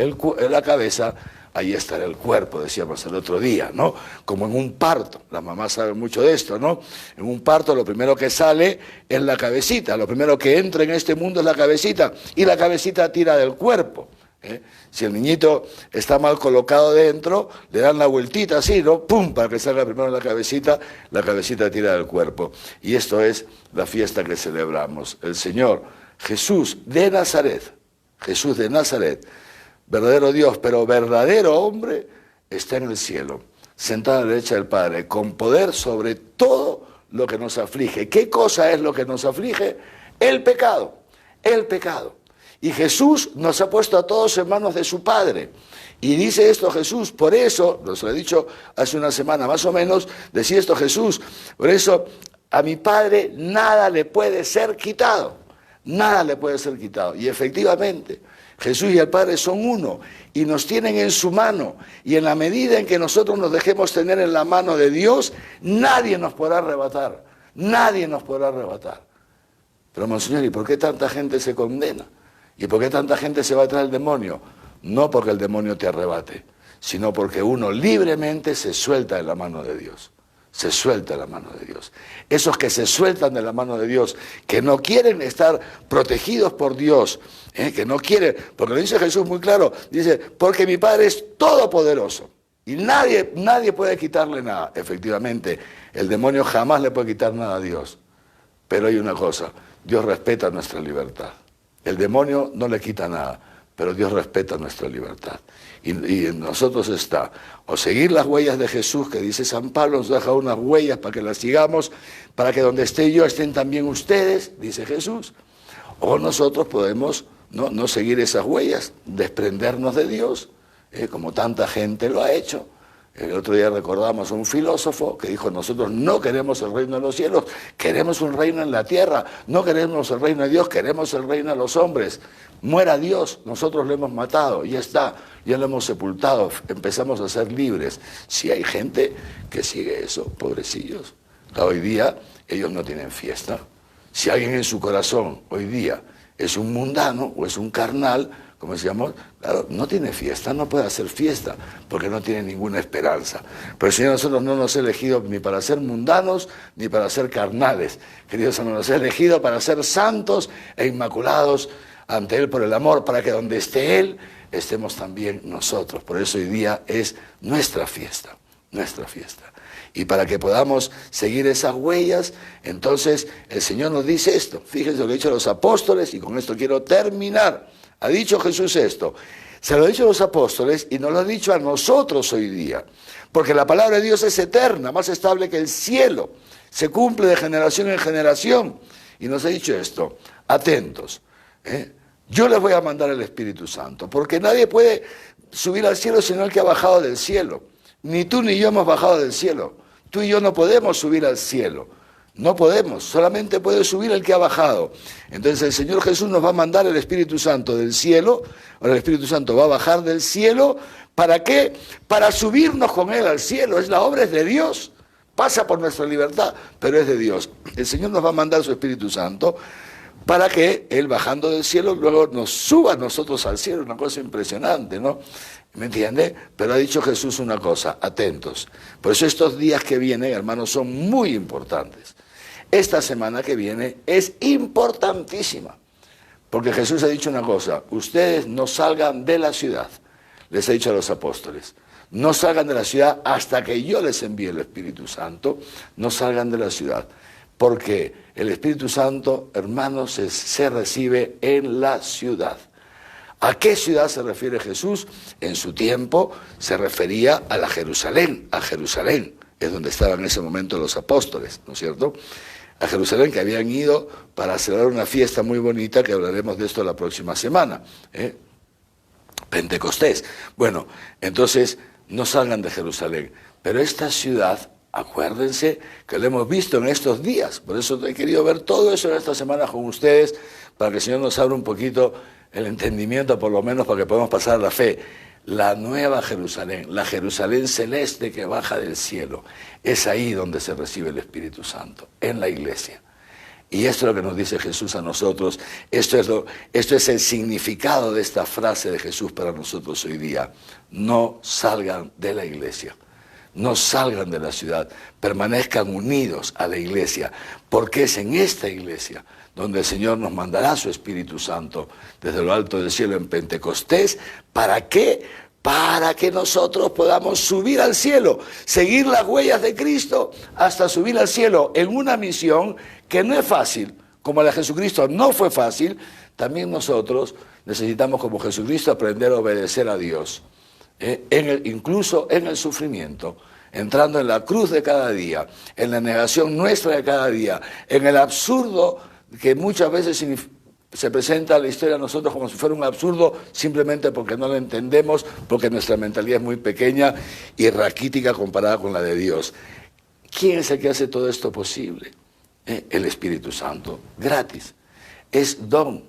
la cabeza, ahí estará el cuerpo, decíamos el otro día, ¿no? Como en un parto, las mamás saben mucho de esto, ¿no? En un parto lo primero que sale es la cabecita, lo primero que entra en este mundo es la cabecita, y la cabecita tira del cuerpo. Si el niñito está mal colocado dentro, le dan la vueltita así, ¿no? ¡Pum! Para que salga primero la cabecita tira del cuerpo. Y esto es la fiesta que celebramos. El Señor Jesús de Nazaret, verdadero Dios, pero verdadero hombre, está en el cielo, sentado a la derecha del Padre, con poder sobre todo lo que nos aflige. ¿Qué cosa es lo que nos aflige? El pecado, el pecado. Y Jesús nos ha puesto a todos en manos de su Padre. Y dice esto Jesús, por eso, nos lo he dicho hace una semana más o menos, decía esto Jesús, por eso a mi Padre nada le puede ser quitado, nada le puede ser quitado. Y efectivamente, Jesús y el Padre son uno y nos tienen en su mano. Y en la medida en que nosotros nos dejemos tener en la mano de Dios, nadie nos podrá arrebatar, nadie nos podrá arrebatar. Pero Monseñor, ¿y por qué tanta gente se condena? ¿Y por qué tanta gente se va atrás del demonio? No porque el demonio te arrebate, sino porque uno libremente se suelta de la mano de Dios. Se suelta de la mano de Dios. Esos que se sueltan de la mano de Dios, que no quieren estar protegidos por Dios, que no quieren, porque lo dice Jesús muy claro, dice, porque mi Padre es todopoderoso y nadie puede quitarle nada. Efectivamente, el demonio jamás le puede quitar nada a Dios. Pero hay una cosa, Dios respeta nuestra libertad. El demonio no le quita nada, pero Dios respeta nuestra libertad. Y en nosotros está, o seguir las huellas de Jesús, que dice San Pablo, nos deja unas huellas para que las sigamos, para que donde esté yo estén también ustedes, dice Jesús. O nosotros podemos no seguir esas huellas, desprendernos de Dios, como tanta gente lo ha hecho. El otro día recordamos a un filósofo que dijo, nosotros no queremos el reino de los cielos, queremos un reino en la tierra, no queremos el reino de Dios, queremos el reino de los hombres. Muera Dios, nosotros lo hemos matado, ya está, ya lo hemos sepultado, empezamos a ser libres. Si hay gente que sigue eso, pobrecillos. Hoy día ellos no tienen fiesta. Si alguien en su corazón hoy día es un mundano o es un carnal, como decíamos, claro, no tiene fiesta, no puede hacer fiesta, porque no tiene ninguna esperanza. Pero el Señor a nosotros no nos ha elegido ni para ser mundanos, ni para ser carnales. Queridos hermanos, nos ha elegido para ser santos e inmaculados ante Él por el amor, para que donde esté Él, estemos también nosotros. Por eso hoy día es nuestra fiesta, nuestra fiesta. Y para que podamos seguir esas huellas, entonces el Señor nos dice esto. Fíjense lo que ha dicho a los apóstoles, y con esto quiero terminar. Ha dicho Jesús esto. Se lo ha dicho a los apóstoles y nos lo ha dicho a nosotros hoy día. Porque la palabra de Dios es eterna, más estable que el cielo. Se cumple de generación en generación. Y nos ha dicho esto. Atentos. Yo les voy a mandar el Espíritu Santo. Porque nadie puede subir al cielo sino el que ha bajado del cielo. Ni tú ni yo hemos bajado del cielo. Tú y yo no podemos subir al cielo. No podemos, solamente puede subir el que ha bajado. Entonces el Señor Jesús nos va a mandar el Espíritu Santo del cielo. Ahora el Espíritu Santo va a bajar del cielo. ¿Para qué? Para subirnos con Él al cielo. La obra es de Dios. Pasa por nuestra libertad, pero es de Dios. El Señor nos va a mandar su Espíritu Santo para que Él, bajando del cielo, luego nos suba a nosotros al cielo. Una cosa impresionante, ¿no? ¿Me entiende? Pero ha dicho Jesús una cosa, atentos. Por eso estos días que vienen, hermanos, son muy importantes. Esta semana que viene es importantísima. Porque Jesús ha dicho una cosa, ustedes no salgan de la ciudad. Les ha dicho a los apóstoles, no salgan de la ciudad hasta que yo les envíe el Espíritu Santo. No salgan de la ciudad. Porque el Espíritu Santo, hermanos, se recibe en la ciudad. ¿A qué ciudad se refiere Jesús? En su tiempo se refería a la Jerusalén, a Jerusalén, es donde estaban en ese momento los apóstoles, ¿no es cierto? A Jerusalén, que habían ido para celebrar una fiesta muy bonita, que hablaremos de esto la próxima semana, Pentecostés. Bueno, entonces no salgan de Jerusalén, pero esta ciudad, acuérdense que lo hemos visto en estos días, por eso he querido ver todo eso en esta semana con ustedes, para que el Señor nos abra un poquito el entendimiento, por lo menos para que podamos pasar la fe. La nueva Jerusalén, la Jerusalén celeste que baja del cielo, es ahí donde se recibe el Espíritu Santo, en la iglesia. Y esto es lo que nos dice Jesús a nosotros, esto es el significado de esta frase de Jesús para nosotros hoy día. No salgan de la iglesia, no salgan de la ciudad, permanezcan unidos a la iglesia, porque es en esta iglesia donde el Señor nos mandará su Espíritu Santo desde lo alto del cielo en Pentecostés. ¿Para qué? Para que nosotros podamos subir al cielo, seguir las huellas de Cristo hasta subir al cielo en una misión que no es fácil. Como la de Jesucristo no fue fácil, también nosotros necesitamos, como Jesucristo, aprender a obedecer a Dios, incluso en el sufrimiento, entrando en la cruz de cada día, en la negación nuestra de cada día, en el absurdo que muchas veces se presenta la historia a nosotros como si fuera un absurdo, simplemente porque no lo entendemos, porque nuestra mentalidad es muy pequeña y raquítica comparada con la de Dios. ¿Quién es el que hace todo esto posible? El Espíritu Santo, gratis. Es don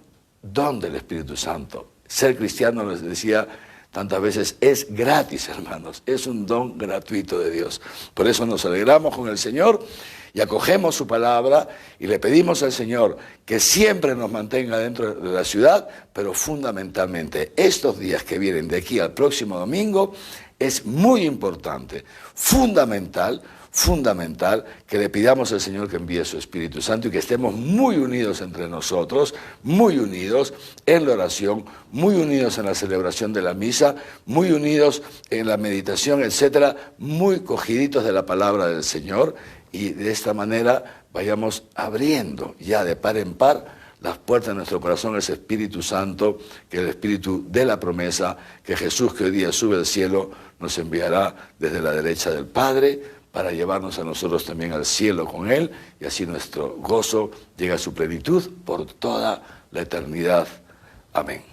del Espíritu Santo. Ser cristiano, les decía tantas veces, es gratis, hermanos, es un don gratuito de Dios. Por eso nos alegramos con el Señor y acogemos su palabra y le pedimos al Señor que siempre nos mantenga dentro de la ciudad, pero fundamentalmente estos días que vienen de aquí al próximo domingo es muy importante, fundamental que le pidamos al Señor que envíe su Espíritu Santo y que estemos muy unidos entre nosotros, muy unidos en la oración, muy unidos en la celebración de la misa, muy unidos en la meditación, etcétera, muy cogiditos de la palabra del Señor, y de esta manera vayamos abriendo ya de par en par las puertas de nuestro corazón a ese Espíritu Santo, que es el Espíritu de la promesa, que Jesús, que hoy día sube al cielo, nos enviará desde la derecha del Padre, para llevarnos a nosotros también al cielo con Él, y así nuestro gozo llega a su plenitud por toda la eternidad. Amén.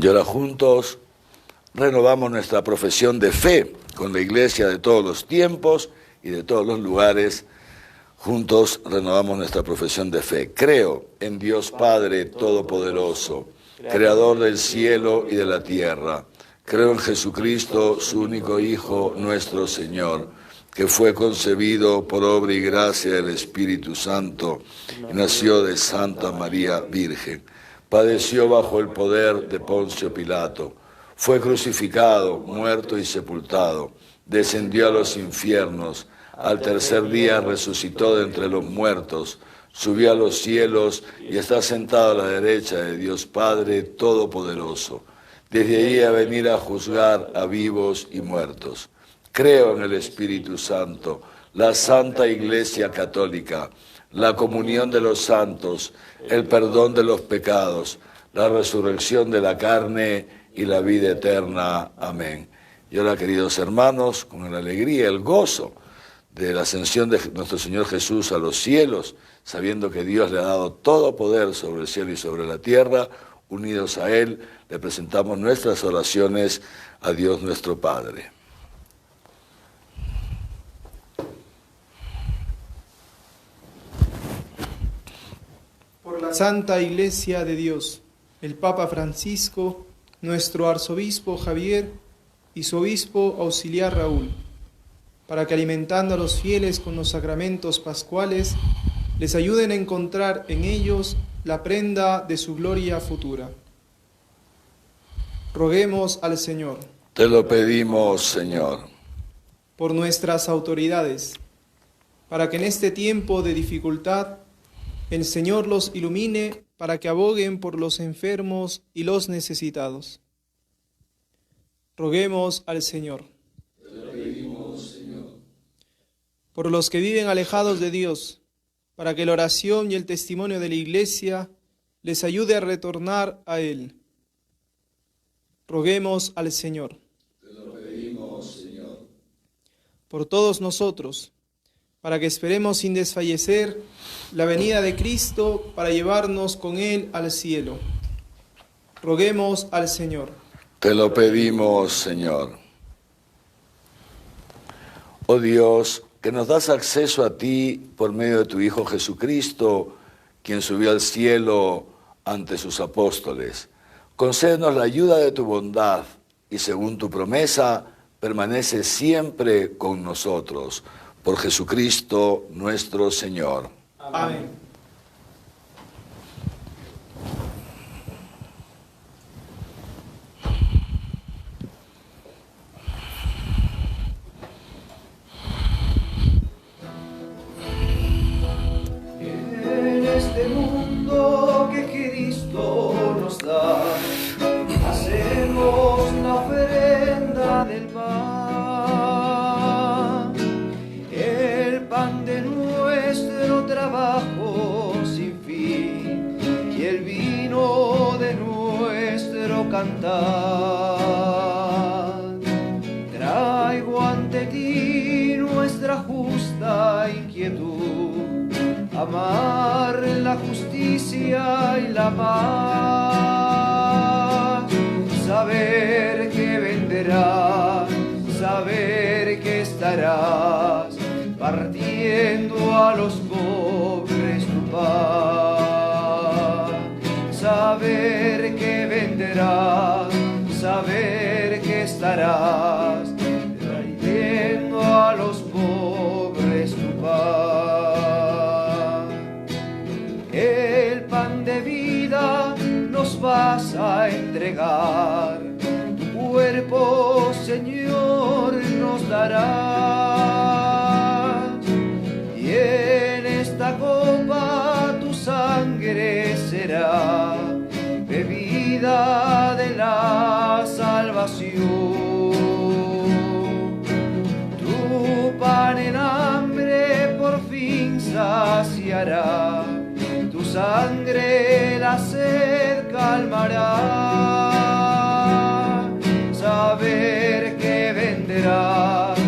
Y ahora juntos renovamos nuestra profesión de fe. con la iglesia de todos los tiempos y de todos los lugares. Juntos renovamos nuestra profesión de fe. Creo en Dios Padre Todopoderoso, Creador del cielo y de la tierra. Creo en Jesucristo, su único Hijo, nuestro Señor, que fue concebido por obra y gracia del Espíritu Santo y nació de Santa María Virgen. Padeció bajo el poder de Poncio Pilato. Fue crucificado, muerto y sepultado. Descendió a los infiernos. Al tercer día resucitó de entre los muertos. Subió a los cielos y está sentado a la derecha de Dios Padre Todopoderoso. Desde allí a venir a juzgar a vivos y muertos. Creo en el Espíritu Santo, la Santa Iglesia Católica, la comunión de los santos, el perdón de los pecados, la resurrección de la carne y la vida eterna. Amén. Y ahora, queridos hermanos, con la alegría, el gozo de la ascensión de nuestro Señor Jesús a los cielos, sabiendo que Dios le ha dado todo poder sobre el cielo y sobre la tierra, unidos a Él, le presentamos nuestras oraciones a Dios nuestro Padre. Por la Santa Iglesia de Dios, el Papa Francisco, nuestro arzobispo Javier y su obispo auxiliar Raúl, para que alimentando a los fieles con los sacramentos pascuales, les ayuden a encontrar en ellos la prenda de su gloria futura. Roguemos al Señor. Te lo pedimos, Señor. Por nuestras autoridades, para que en este tiempo de dificultad el Señor los ilumine para que aboguen por los enfermos y los necesitados. Roguemos al Señor. Te lo pedimos, Señor. Por los que viven alejados de Dios, para que la oración y el testimonio de la Iglesia les ayude a retornar a Él. Roguemos al Señor. Te lo pedimos, Señor. Por todos nosotros, para que esperemos sin desfallecer la venida de Cristo para llevarnos con Él al cielo. Roguemos al Señor. Te lo pedimos, Señor. Oh Dios, que nos das acceso a ti por medio de tu Hijo Jesucristo, quien subió al cielo ante sus apóstoles. Concédenos la ayuda de tu bondad y según tu promesa, permanece siempre con nosotros. Por Jesucristo nuestro Señor. Amén. En este mundo que Cristo nos da, hacemos la ofrenda del pan, el pan de nuestro trabajo sin fin y el vino de nuestro cantar. Traigo ante ti nuestra justa inquietud, amar la justicia y la paz, saber que vendrás, saber que estarás partiendo a los pobres tu paz, saber que vendrás, saber que estarás partiendo a los pobres tu paz. El pan de vida nos vas a entregar, tu cuerpo, Señor, nos darás, y en esta copa tu sangre será bebida de la salvación. Tu pan en hambre por fin saciará, tu sangre la sed calmará. Saber que vendrás,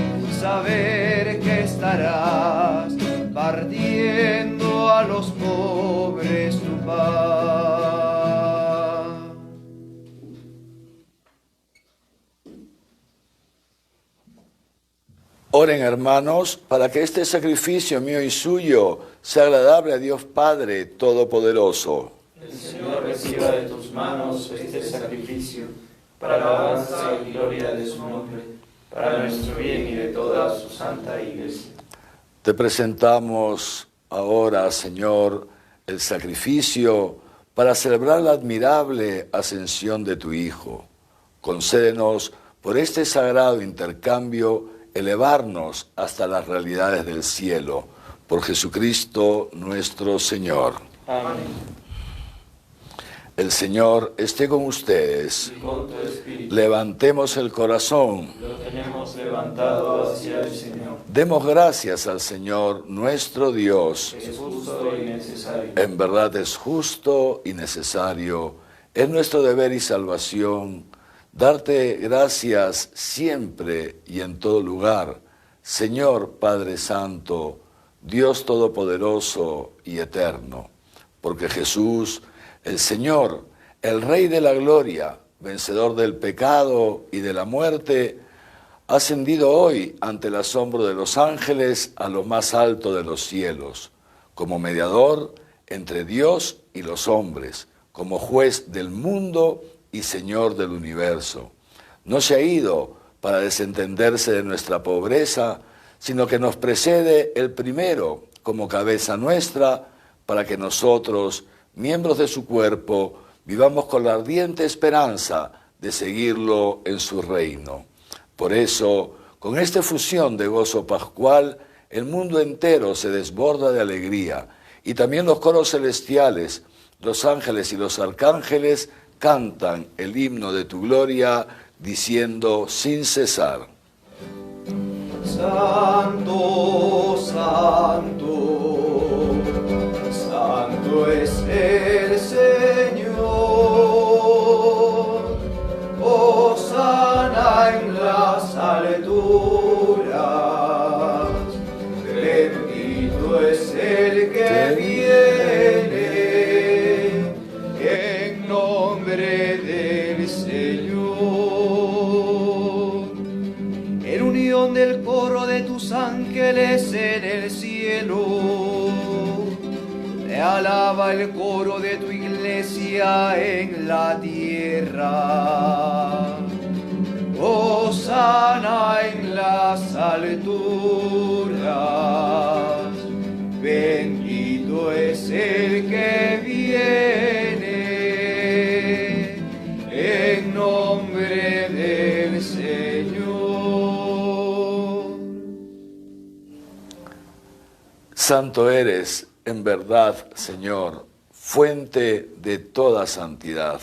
saber que estarás partiendo a los pobres tu paz. Oren, hermanos, para que este sacrificio mío y suyo sea agradable a Dios Padre Todopoderoso. El Señor reciba de tus manos este sacrificio, para la alabanza y gloria de su nombre, para nuestro bien y de toda su santa Iglesia. Te presentamos ahora, Señor, el sacrificio para celebrar la admirable ascensión de tu Hijo. Concédenos, por este sagrado intercambio, elevarnos hasta las realidades del cielo. Por Jesucristo nuestro Señor. Amén. El Señor esté con ustedes. Y con tu espíritu. Levantemos el corazón. Lo tenemos levantado hacia el Señor. Demos gracias al Señor nuestro Dios. Es justo y necesario. En verdad es justo y necesario. Es nuestro deber y salvación darte gracias siempre y en todo lugar, Señor Padre Santo, Dios Todopoderoso y Eterno, porque Jesús, el Señor, el Rey de la Gloria, vencedor del pecado y de la muerte, ha ascendido hoy ante el asombro de los ángeles a lo más alto de los cielos, como mediador entre Dios y los hombres, como juez del mundo y Señor del universo. No se ha ido para desentenderse de nuestra pobreza, sino que nos precede el primero como cabeza nuestra, para que nosotros, miembros de su cuerpo, vivamos con la ardiente esperanza de seguirlo en su reino. Por eso, con esta efusión de gozo pascual, el mundo entero se desborda de alegría, y también los coros celestiales, los ángeles y los arcángeles cantan el himno de tu gloria, diciendo sin cesar: Santo, santo, santo es el Señor. Hosana en las alturas, bendito es el que viene en nombre del Señor. En unión del coro de tus ángeles en el cielo, te alaba el coro de tu iglesia en la tierra. Hosana en las alturas, bendito es el que viene en nombre del Señor. Santo eres, en verdad, Señor, fuente de toda santidad.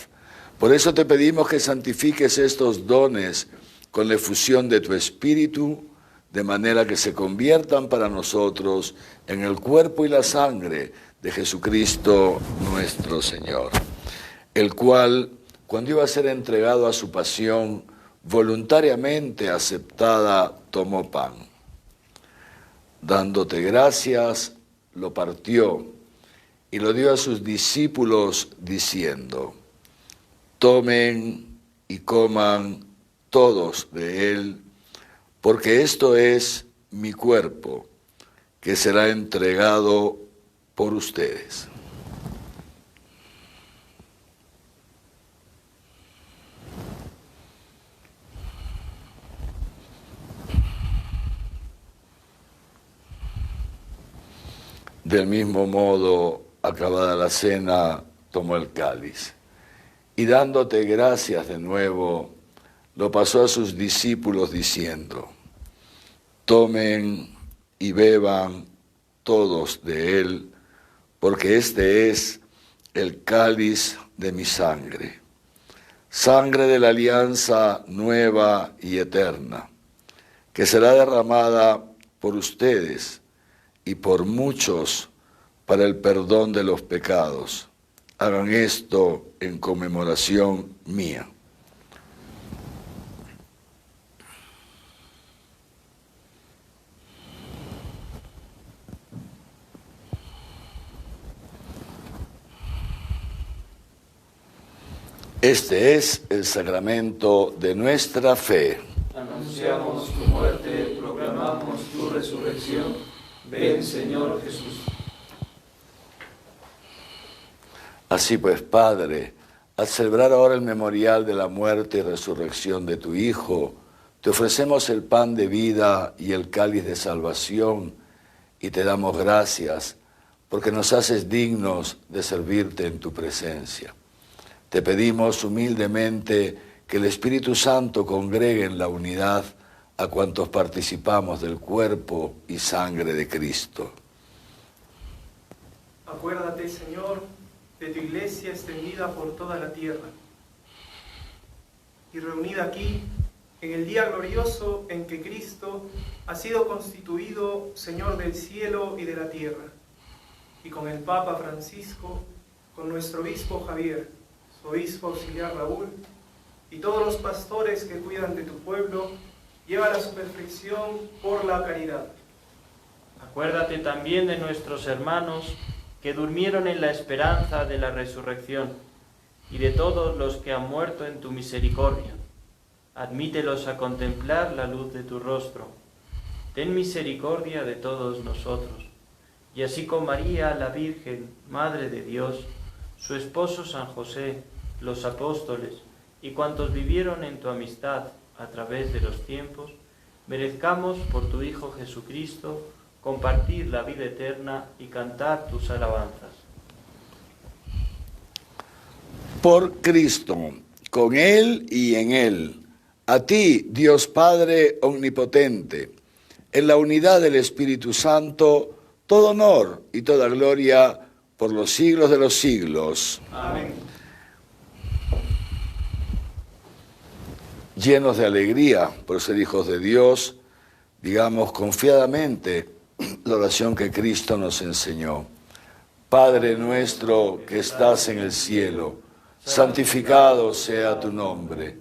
Por eso te pedimos que santifiques estos dones con la efusión de tu Espíritu, de manera que se conviertan para nosotros en el cuerpo y la sangre de Jesucristo nuestro Señor, el cual, cuando iba a ser entregado a su pasión, voluntariamente aceptada, tomó pan. Dándote gracias, lo partió y lo dio a sus discípulos diciendo: tomen y coman todos de él, porque esto es mi cuerpo, que será entregado por ustedes. Del mismo modo, acabada la cena, tomó el cáliz y dándote gracias de nuevo, lo pasó a sus discípulos diciendo: tomen y beban todos de él, porque este es el cáliz de mi sangre, sangre de la alianza nueva y eterna, que será derramada por ustedes y por muchos para el perdón de los pecados. Hagan esto en conmemoración mía. Este es el sacramento de nuestra fe. Anunciamos tu muerte, proclamamos resurrección. Ven, Señor Jesús. Así pues, Padre, al celebrar ahora el memorial de la muerte y resurrección de tu Hijo, te ofrecemos el pan de vida y el cáliz de salvación y te damos gracias porque nos haces dignos de servirte en tu presencia. Te pedimos humildemente que el Espíritu Santo congregue en la unidad a cuantos participamos del cuerpo y sangre de Cristo. Acuérdate, Señor, de tu iglesia extendida por toda la tierra y reunida aquí en el día glorioso en que Cristo ha sido constituido Señor del cielo y de la tierra, y con el Papa Francisco, con nuestro obispo Javier, su obispo auxiliar Raúl, y todos los pastores que cuidan de tu pueblo, llévala a su perfección por la caridad. Acuérdate también de nuestros hermanos que durmieron en la esperanza de la resurrección, y de todos los que han muerto en tu misericordia. Admítelos a contemplar la luz de tu rostro. Ten misericordia de todos nosotros, y así con María, la Virgen, Madre de Dios, su esposo San José, los apóstoles, y cuantos vivieron en tu amistad a través de los tiempos, merezcamos por tu Hijo Jesucristo compartir la vida eterna y cantar tus alabanzas. Por Cristo, con Él y en Él, a ti, Dios Padre omnipotente, en la unidad del Espíritu Santo, todo honor y toda gloria por los siglos de los siglos. Amén. Llenos de alegría por ser hijos de Dios, digamos confiadamente la oración que Cristo nos enseñó. Padre nuestro que estás en el cielo, santificado sea tu nombre.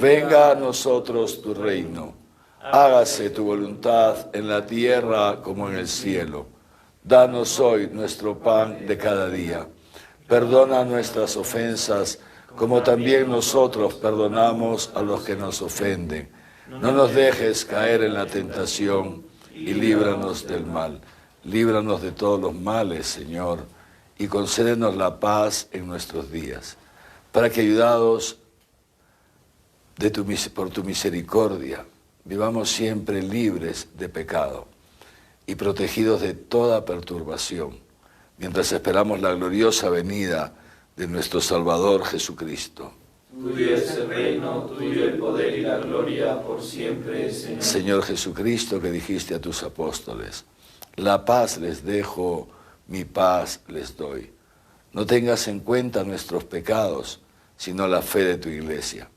Venga a nosotros tu reino. Hágase tu voluntad en la tierra como en el cielo. Danos hoy nuestro pan de cada día. Perdona nuestras ofensas, como también nosotros perdonamos a los que nos ofenden. No nos dejes caer en la tentación y líbranos del mal. Líbranos de todos los males, Señor, y concédenos la paz en nuestros días, para que, ayudados por tu misericordia, vivamos siempre libres de pecado y protegidos de toda perturbación, mientras esperamos la gloriosa venida de nuestro Salvador Jesucristo. Tuyo es el reino, tuyo el poder y la gloria por siempre, Señor. Señor Jesucristo, que dijiste a tus apóstoles, la paz les dejo, mi paz les doy. No tengas en cuenta nuestros pecados, sino la fe de tu iglesia.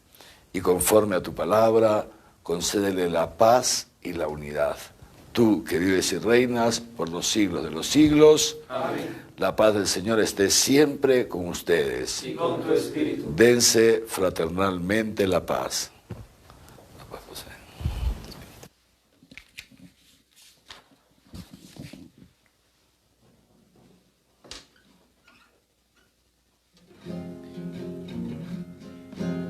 Y conforme a tu palabra, concédele la paz y la unidad. Tú, que vives y reinas por los siglos de los siglos, Amén. La paz del Señor esté siempre con ustedes. Y con tu espíritu. Dense fraternalmente la paz.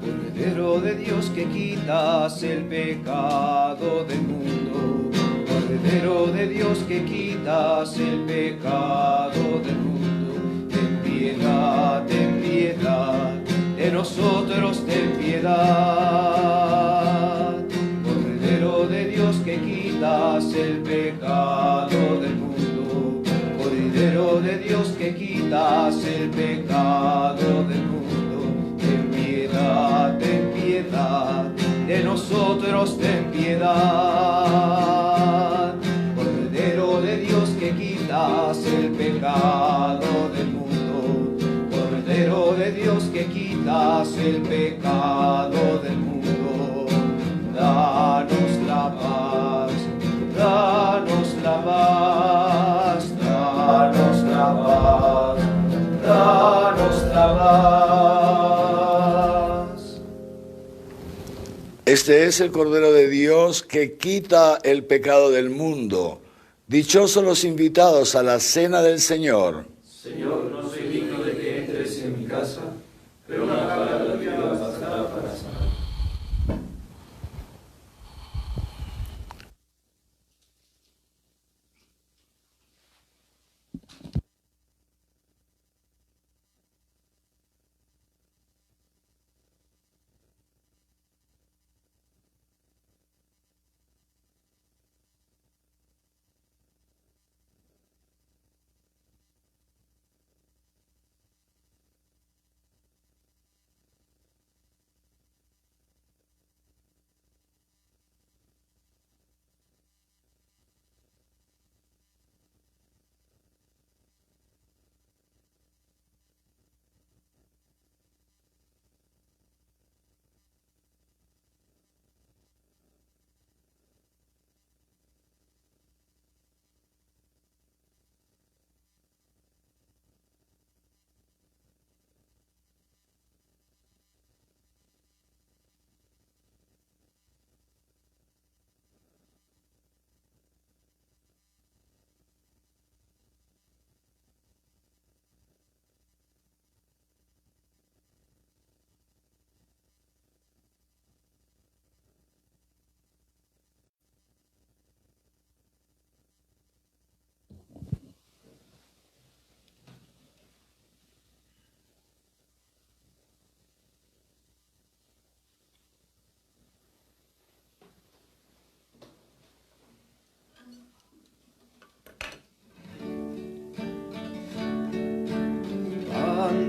Cordero de Dios que quitas el pecado del mundo, Cordero de Dios que quitas el pecado del mundo, ten piedad de nosotros ten piedad. Cordero de Dios que quitas el pecado del mundo, Cordero de Dios que quitas el pecado del mundo, ten piedad de nosotros ten piedad. Cordero de Dios que quitas el pecado del mundo, Cordero de Dios que quitas el pecado del mundo, danos la paz, danos la paz, danos la paz, danos la paz. Este es el Cordero de Dios que quita el pecado del mundo. Dichosos los invitados a la cena del Señor. Señor, no soy digno de que entres en mi casa, pero una palabra tuya bastará para sanar.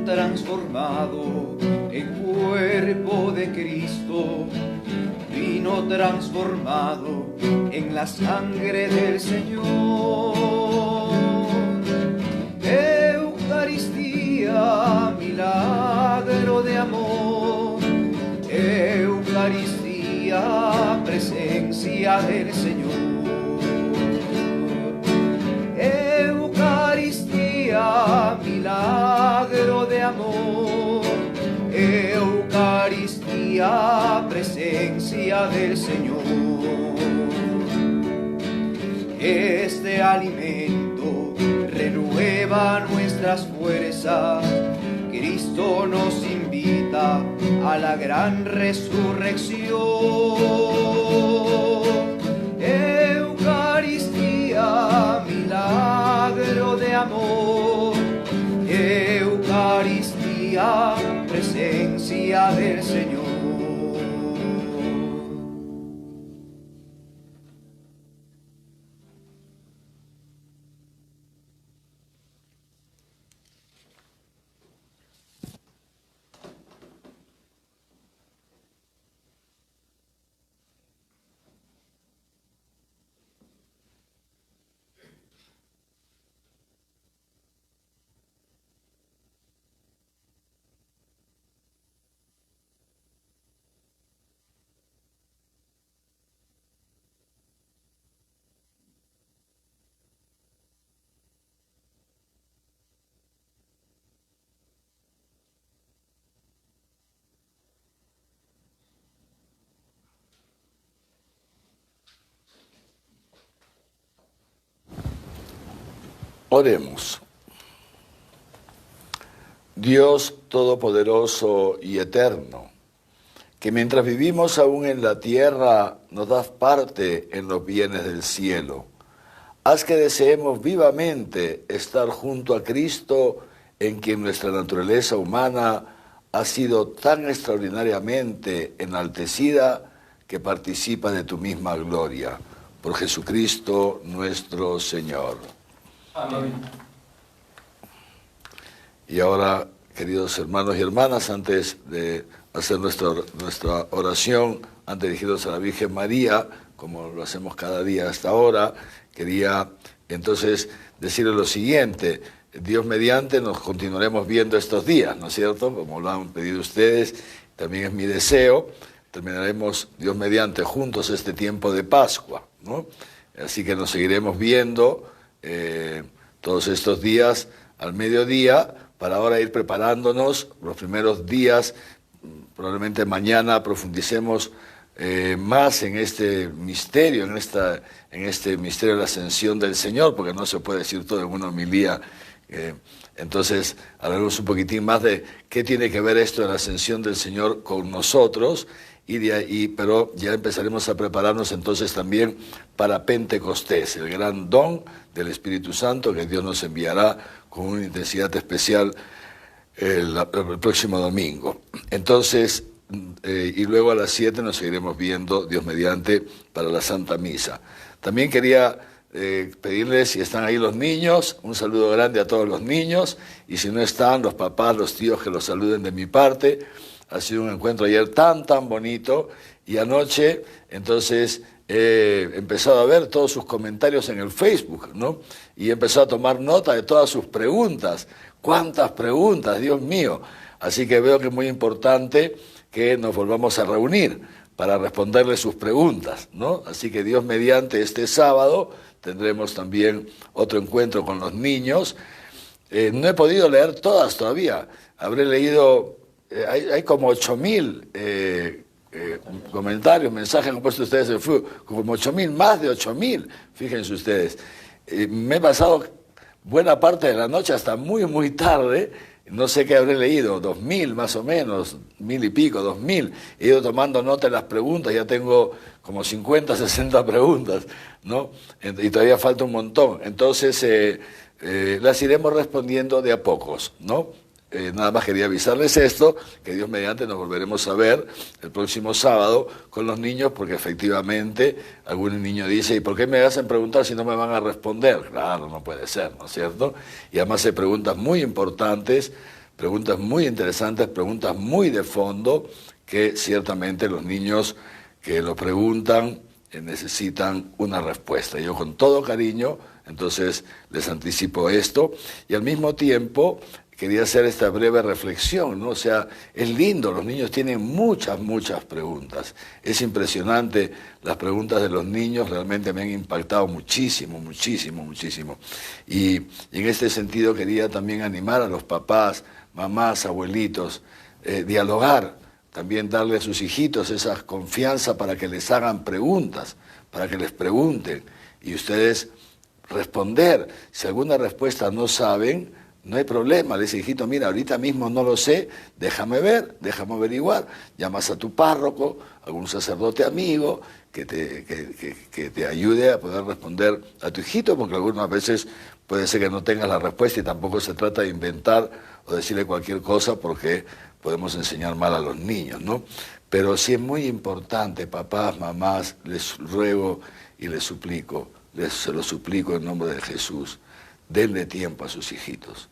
transformado en cuerpo de Cristo, vino transformado en la sangre del Señor. Eucaristía, milagro de amor. Eucaristía, presencia del Señor. Eucaristía, milagro de amor. Eucaristía, presencia del Señor. Este alimento renueva nuestras fuerzas. Cristo nos invita a la gran resurrección. Eucaristía, milagro de amor. Eucaristía, presencia del Señor. Oremos. Dios Todopoderoso y Eterno, que mientras vivimos aún en la tierra nos das parte en los bienes del cielo. Haz que deseemos vivamente estar junto a Cristo, en quien nuestra naturaleza humana ha sido tan extraordinariamente enaltecida que participa de tu misma gloria. Por Jesucristo nuestro Señor. Amén. Y ahora, queridos hermanos y hermanas, antes de hacer nuestra oración, antes de dirigirnos a la Virgen María, como lo hacemos cada día hasta ahora, quería entonces decirles lo siguiente: Dios mediante nos continuaremos viendo estos días, ¿no es cierto? Como lo han pedido ustedes, también es mi deseo. Terminaremos, Dios mediante, juntos este tiempo de Pascua, ¿no? Así que nos seguiremos viendo todos estos días al mediodía, para ahora ir preparándonos los primeros días. Probablemente mañana profundicemos más en este misterio, en este misterio de la ascensión del Señor, porque no se puede decir todo en una homilía. Entonces hablaremos un poquitín más de qué tiene que ver esto de la ascensión del Señor con nosotros, y de ahí, pero ya empezaremos a prepararnos entonces también para Pentecostés, el gran don del Espíritu Santo que Dios nos enviará con una intensidad especial el próximo domingo. Entonces, y luego a las 7 nos seguiremos viendo, Dios mediante, para la Santa Misa. También quería pedirles, si están ahí los niños, un saludo grande a todos los niños, y si no están, los papás, los tíos, que los saluden de mi parte. Ha sido un encuentro ayer tan bonito, y anoche entonces he empezado a ver todos sus comentarios en el Facebook, ¿no? Y he empezado a tomar nota de todas sus preguntas. ¡Cuántas preguntas, Dios mío! Así que veo que es muy importante que nos volvamos a reunir para responderle sus preguntas, ¿no? Así que Dios mediante, este sábado tendremos también otro encuentro con los niños. No he podido leer todas todavía. Habré leído, hay como 8.000 comentarios, mensajes que han puesto ustedes en Facebook, como 8.000, más de 8.000, fíjense ustedes. Me he pasado buena parte de la noche hasta muy tarde. No sé qué habré leído, 2.000 más o menos, 1.000 y pico, 2.000. He ido tomando nota de las preguntas, ya tengo como 50, 60 preguntas, ¿no? Y todavía falta un montón. Entonces, las iremos respondiendo de a pocos, ¿no? Nada más quería avisarles esto, que Dios mediante nos volveremos a ver el próximo sábado con los niños, porque efectivamente algún niño dice: ¿y por qué me hacen preguntar si no me van a responder? Claro, no puede ser, ¿no es cierto? Y además hay preguntas muy importantes preguntas muy interesantes, preguntas muy de fondo, que ciertamente los niños que lo preguntan necesitan una respuesta. Yo con todo cariño, entonces les anticipo esto, y al mismo tiempo quería hacer esta breve reflexión, ¿no? O sea, es lindo, los niños tienen muchas preguntas. Es impresionante, las preguntas de los niños realmente me han impactado muchísimo. Y en este sentido quería también animar a los papás, mamás, abuelitos, dialogar, también darle a sus hijitos esa confianza para que les hagan preguntas, para que les pregunten, y ustedes responder. Si alguna respuesta no saben, no hay problema, le dice, hijito, mira, ahorita mismo no lo sé, déjame ver, déjame averiguar, llamas a tu párroco, algún sacerdote amigo, que te ayude a poder responder a tu hijito, porque algunas veces puede ser que no tengas la respuesta y tampoco se trata de inventar o decirle cualquier cosa porque podemos enseñar mal a los niños, ¿no? Pero sí es muy importante, papás, mamás, les ruego y les suplico, se lo suplico en nombre de Jesús, denle tiempo a sus hijitos.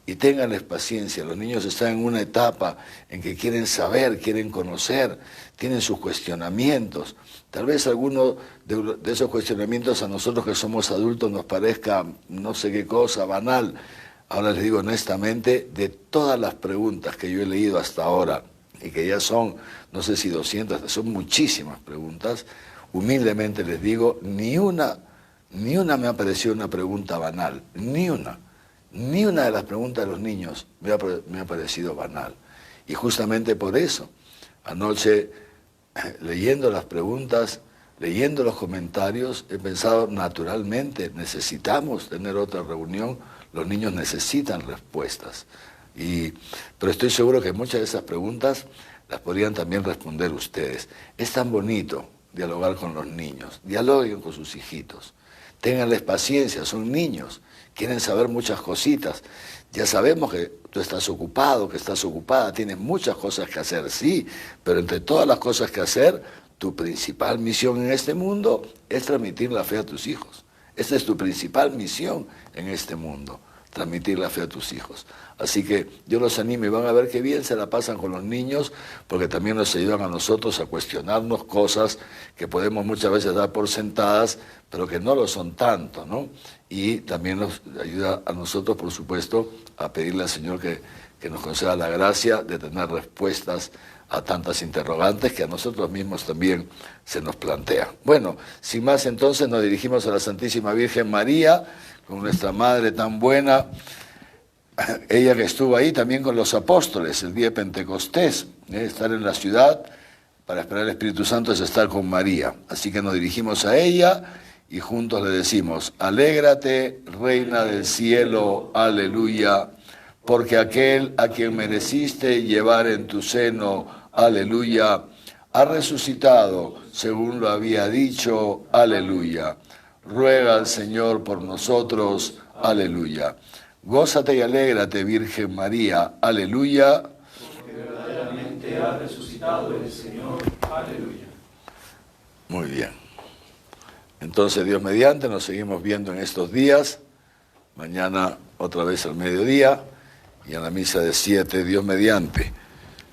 Y ténganles paciencia, los niños están en una etapa en que quieren saber, quieren conocer, tienen sus cuestionamientos. Tal vez alguno de esos cuestionamientos a nosotros que somos adultos nos parezca no sé qué cosa, banal. Ahora les digo honestamente, de todas las preguntas que yo he leído hasta ahora, y que ya son, no sé si 200, son muchísimas preguntas, humildemente les digo, ni una me ha parecido una pregunta banal, ni una de las preguntas de los niños me ha parecido banal. Y justamente por eso, anoche, leyendo las preguntas, leyendo los comentarios, he pensado naturalmente, necesitamos tener otra reunión, los niños necesitan respuestas. Pero estoy seguro que muchas de esas preguntas las podrían también responder ustedes. Es tan bonito dialogar con los niños, dialoguen con sus hijitos, ténganles paciencia, son niños, quieren saber muchas cositas. Ya sabemos que tú estás ocupado, que estás ocupada, tienes muchas cosas que hacer, sí, pero entre todas las cosas que hacer, tu principal misión en este mundo es transmitir la fe a tus hijos. Esta es tu principal misión en este mundo, transmitir la fe a tus hijos. Así que yo los animo y van a ver qué bien se la pasan con los niños, porque también nos ayudan a nosotros a cuestionarnos cosas que podemos muchas veces dar por sentadas, pero que no lo son tanto, ¿no? Y también nos ayuda a nosotros, por supuesto, a pedirle al Señor que nos conceda la gracia de tener respuestas a tantas interrogantes que a nosotros mismos también se nos plantean. Bueno, sin más entonces nos dirigimos a la Santísima Virgen María, con nuestra Madre tan buena, ella que estuvo ahí también con los apóstoles el día de Pentecostés, estar en la ciudad para esperar el Espíritu Santo es estar con María. Así que nos dirigimos a ella y juntos le decimos, alégrate, Reina del cielo, aleluya, porque aquel a quien mereciste llevar en tu seno, aleluya, ha resucitado, según lo había dicho, aleluya. Ruega al Señor por nosotros, aleluya. Gózate y alégrate, Virgen María, aleluya. Porque verdaderamente ha resucitado el Señor, aleluya. Muy bien. Entonces, Dios mediante, nos seguimos viendo en estos días. Mañana otra vez al mediodía y en la misa de 7, Dios mediante.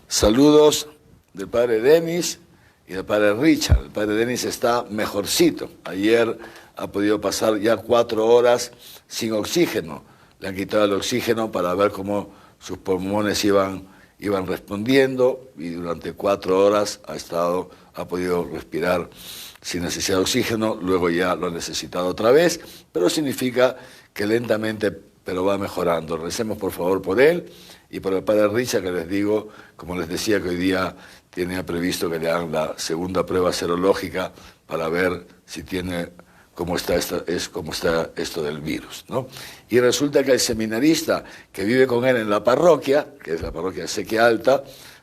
Saludos del Padre Denis y del Padre Richard. El Padre Denis está mejorcito. Ayer ha podido pasar ya 4 horas sin oxígeno. Le han quitado el oxígeno para ver cómo sus pulmones iban respondiendo y durante 4 horas ha podido respirar sin necesidad de oxígeno, luego ya lo ha necesitado otra vez, pero significa que lentamente pero va mejorando. Recemos por favor por él y por el Padre Richard, que les digo, como les decía, que hoy día tenía previsto que le hagan la segunda prueba serológica para ver si tiene cómo está esto del virus, ¿no? Y resulta que el seminarista que vive con él en la parroquia, que es la parroquia Sequia Alta,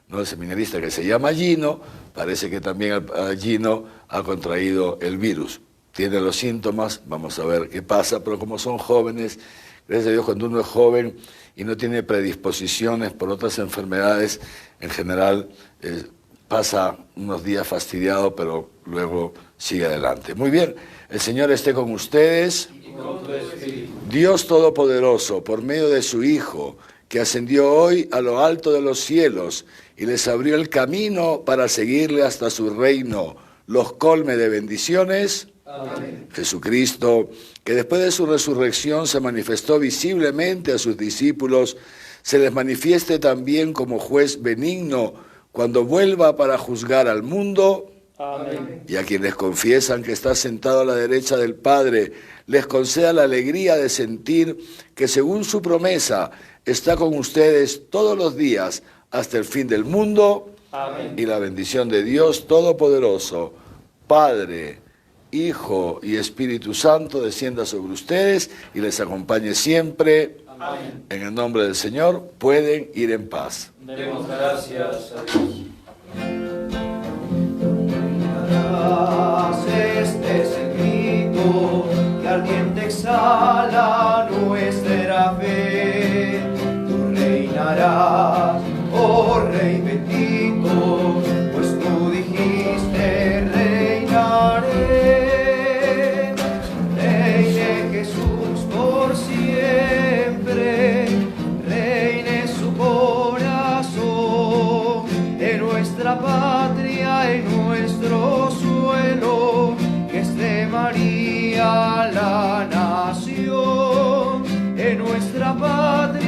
¿no? El seminarista que se llama Gino, parece que también Gino ha contraído el virus. Tiene los síntomas, vamos a ver qué pasa, pero como son jóvenes, gracias a Dios, cuando uno es joven y no tiene predisposiciones por otras enfermedades, en general pasa unos días fastidiado, pero luego sigue adelante. Muy bien, el Señor esté con ustedes. Dios Todopoderoso, por medio de su Hijo, que ascendió hoy a lo alto de los cielos y les abrió el camino para seguirle hasta su reino, los colme de bendiciones. Amén. Jesucristo, que después de su resurrección se manifestó visiblemente a sus discípulos, se les manifieste también como juez benigno cuando vuelva para juzgar al mundo. Amén. Y a quienes confiesan que está sentado a la derecha del Padre, les conceda la alegría de sentir que según su promesa está con ustedes todos los días hasta el fin del mundo. Amén. Y la bendición de Dios Todopoderoso, Padre, Hijo y Espíritu Santo, descienda sobre ustedes y les acompañe siempre. Amén. En el nombre del Señor, pueden ir en paz. Demos gracias a Dios. Este es el grito que ardiente exhala nuestra fe. Tú reinarás, oh Rey bendito, pues tú dijiste reinaré. Reine Jesús por siempre, reine su corazón, en nuestra patria, en nuestro suelo, que es de María la nación, en nuestra patria.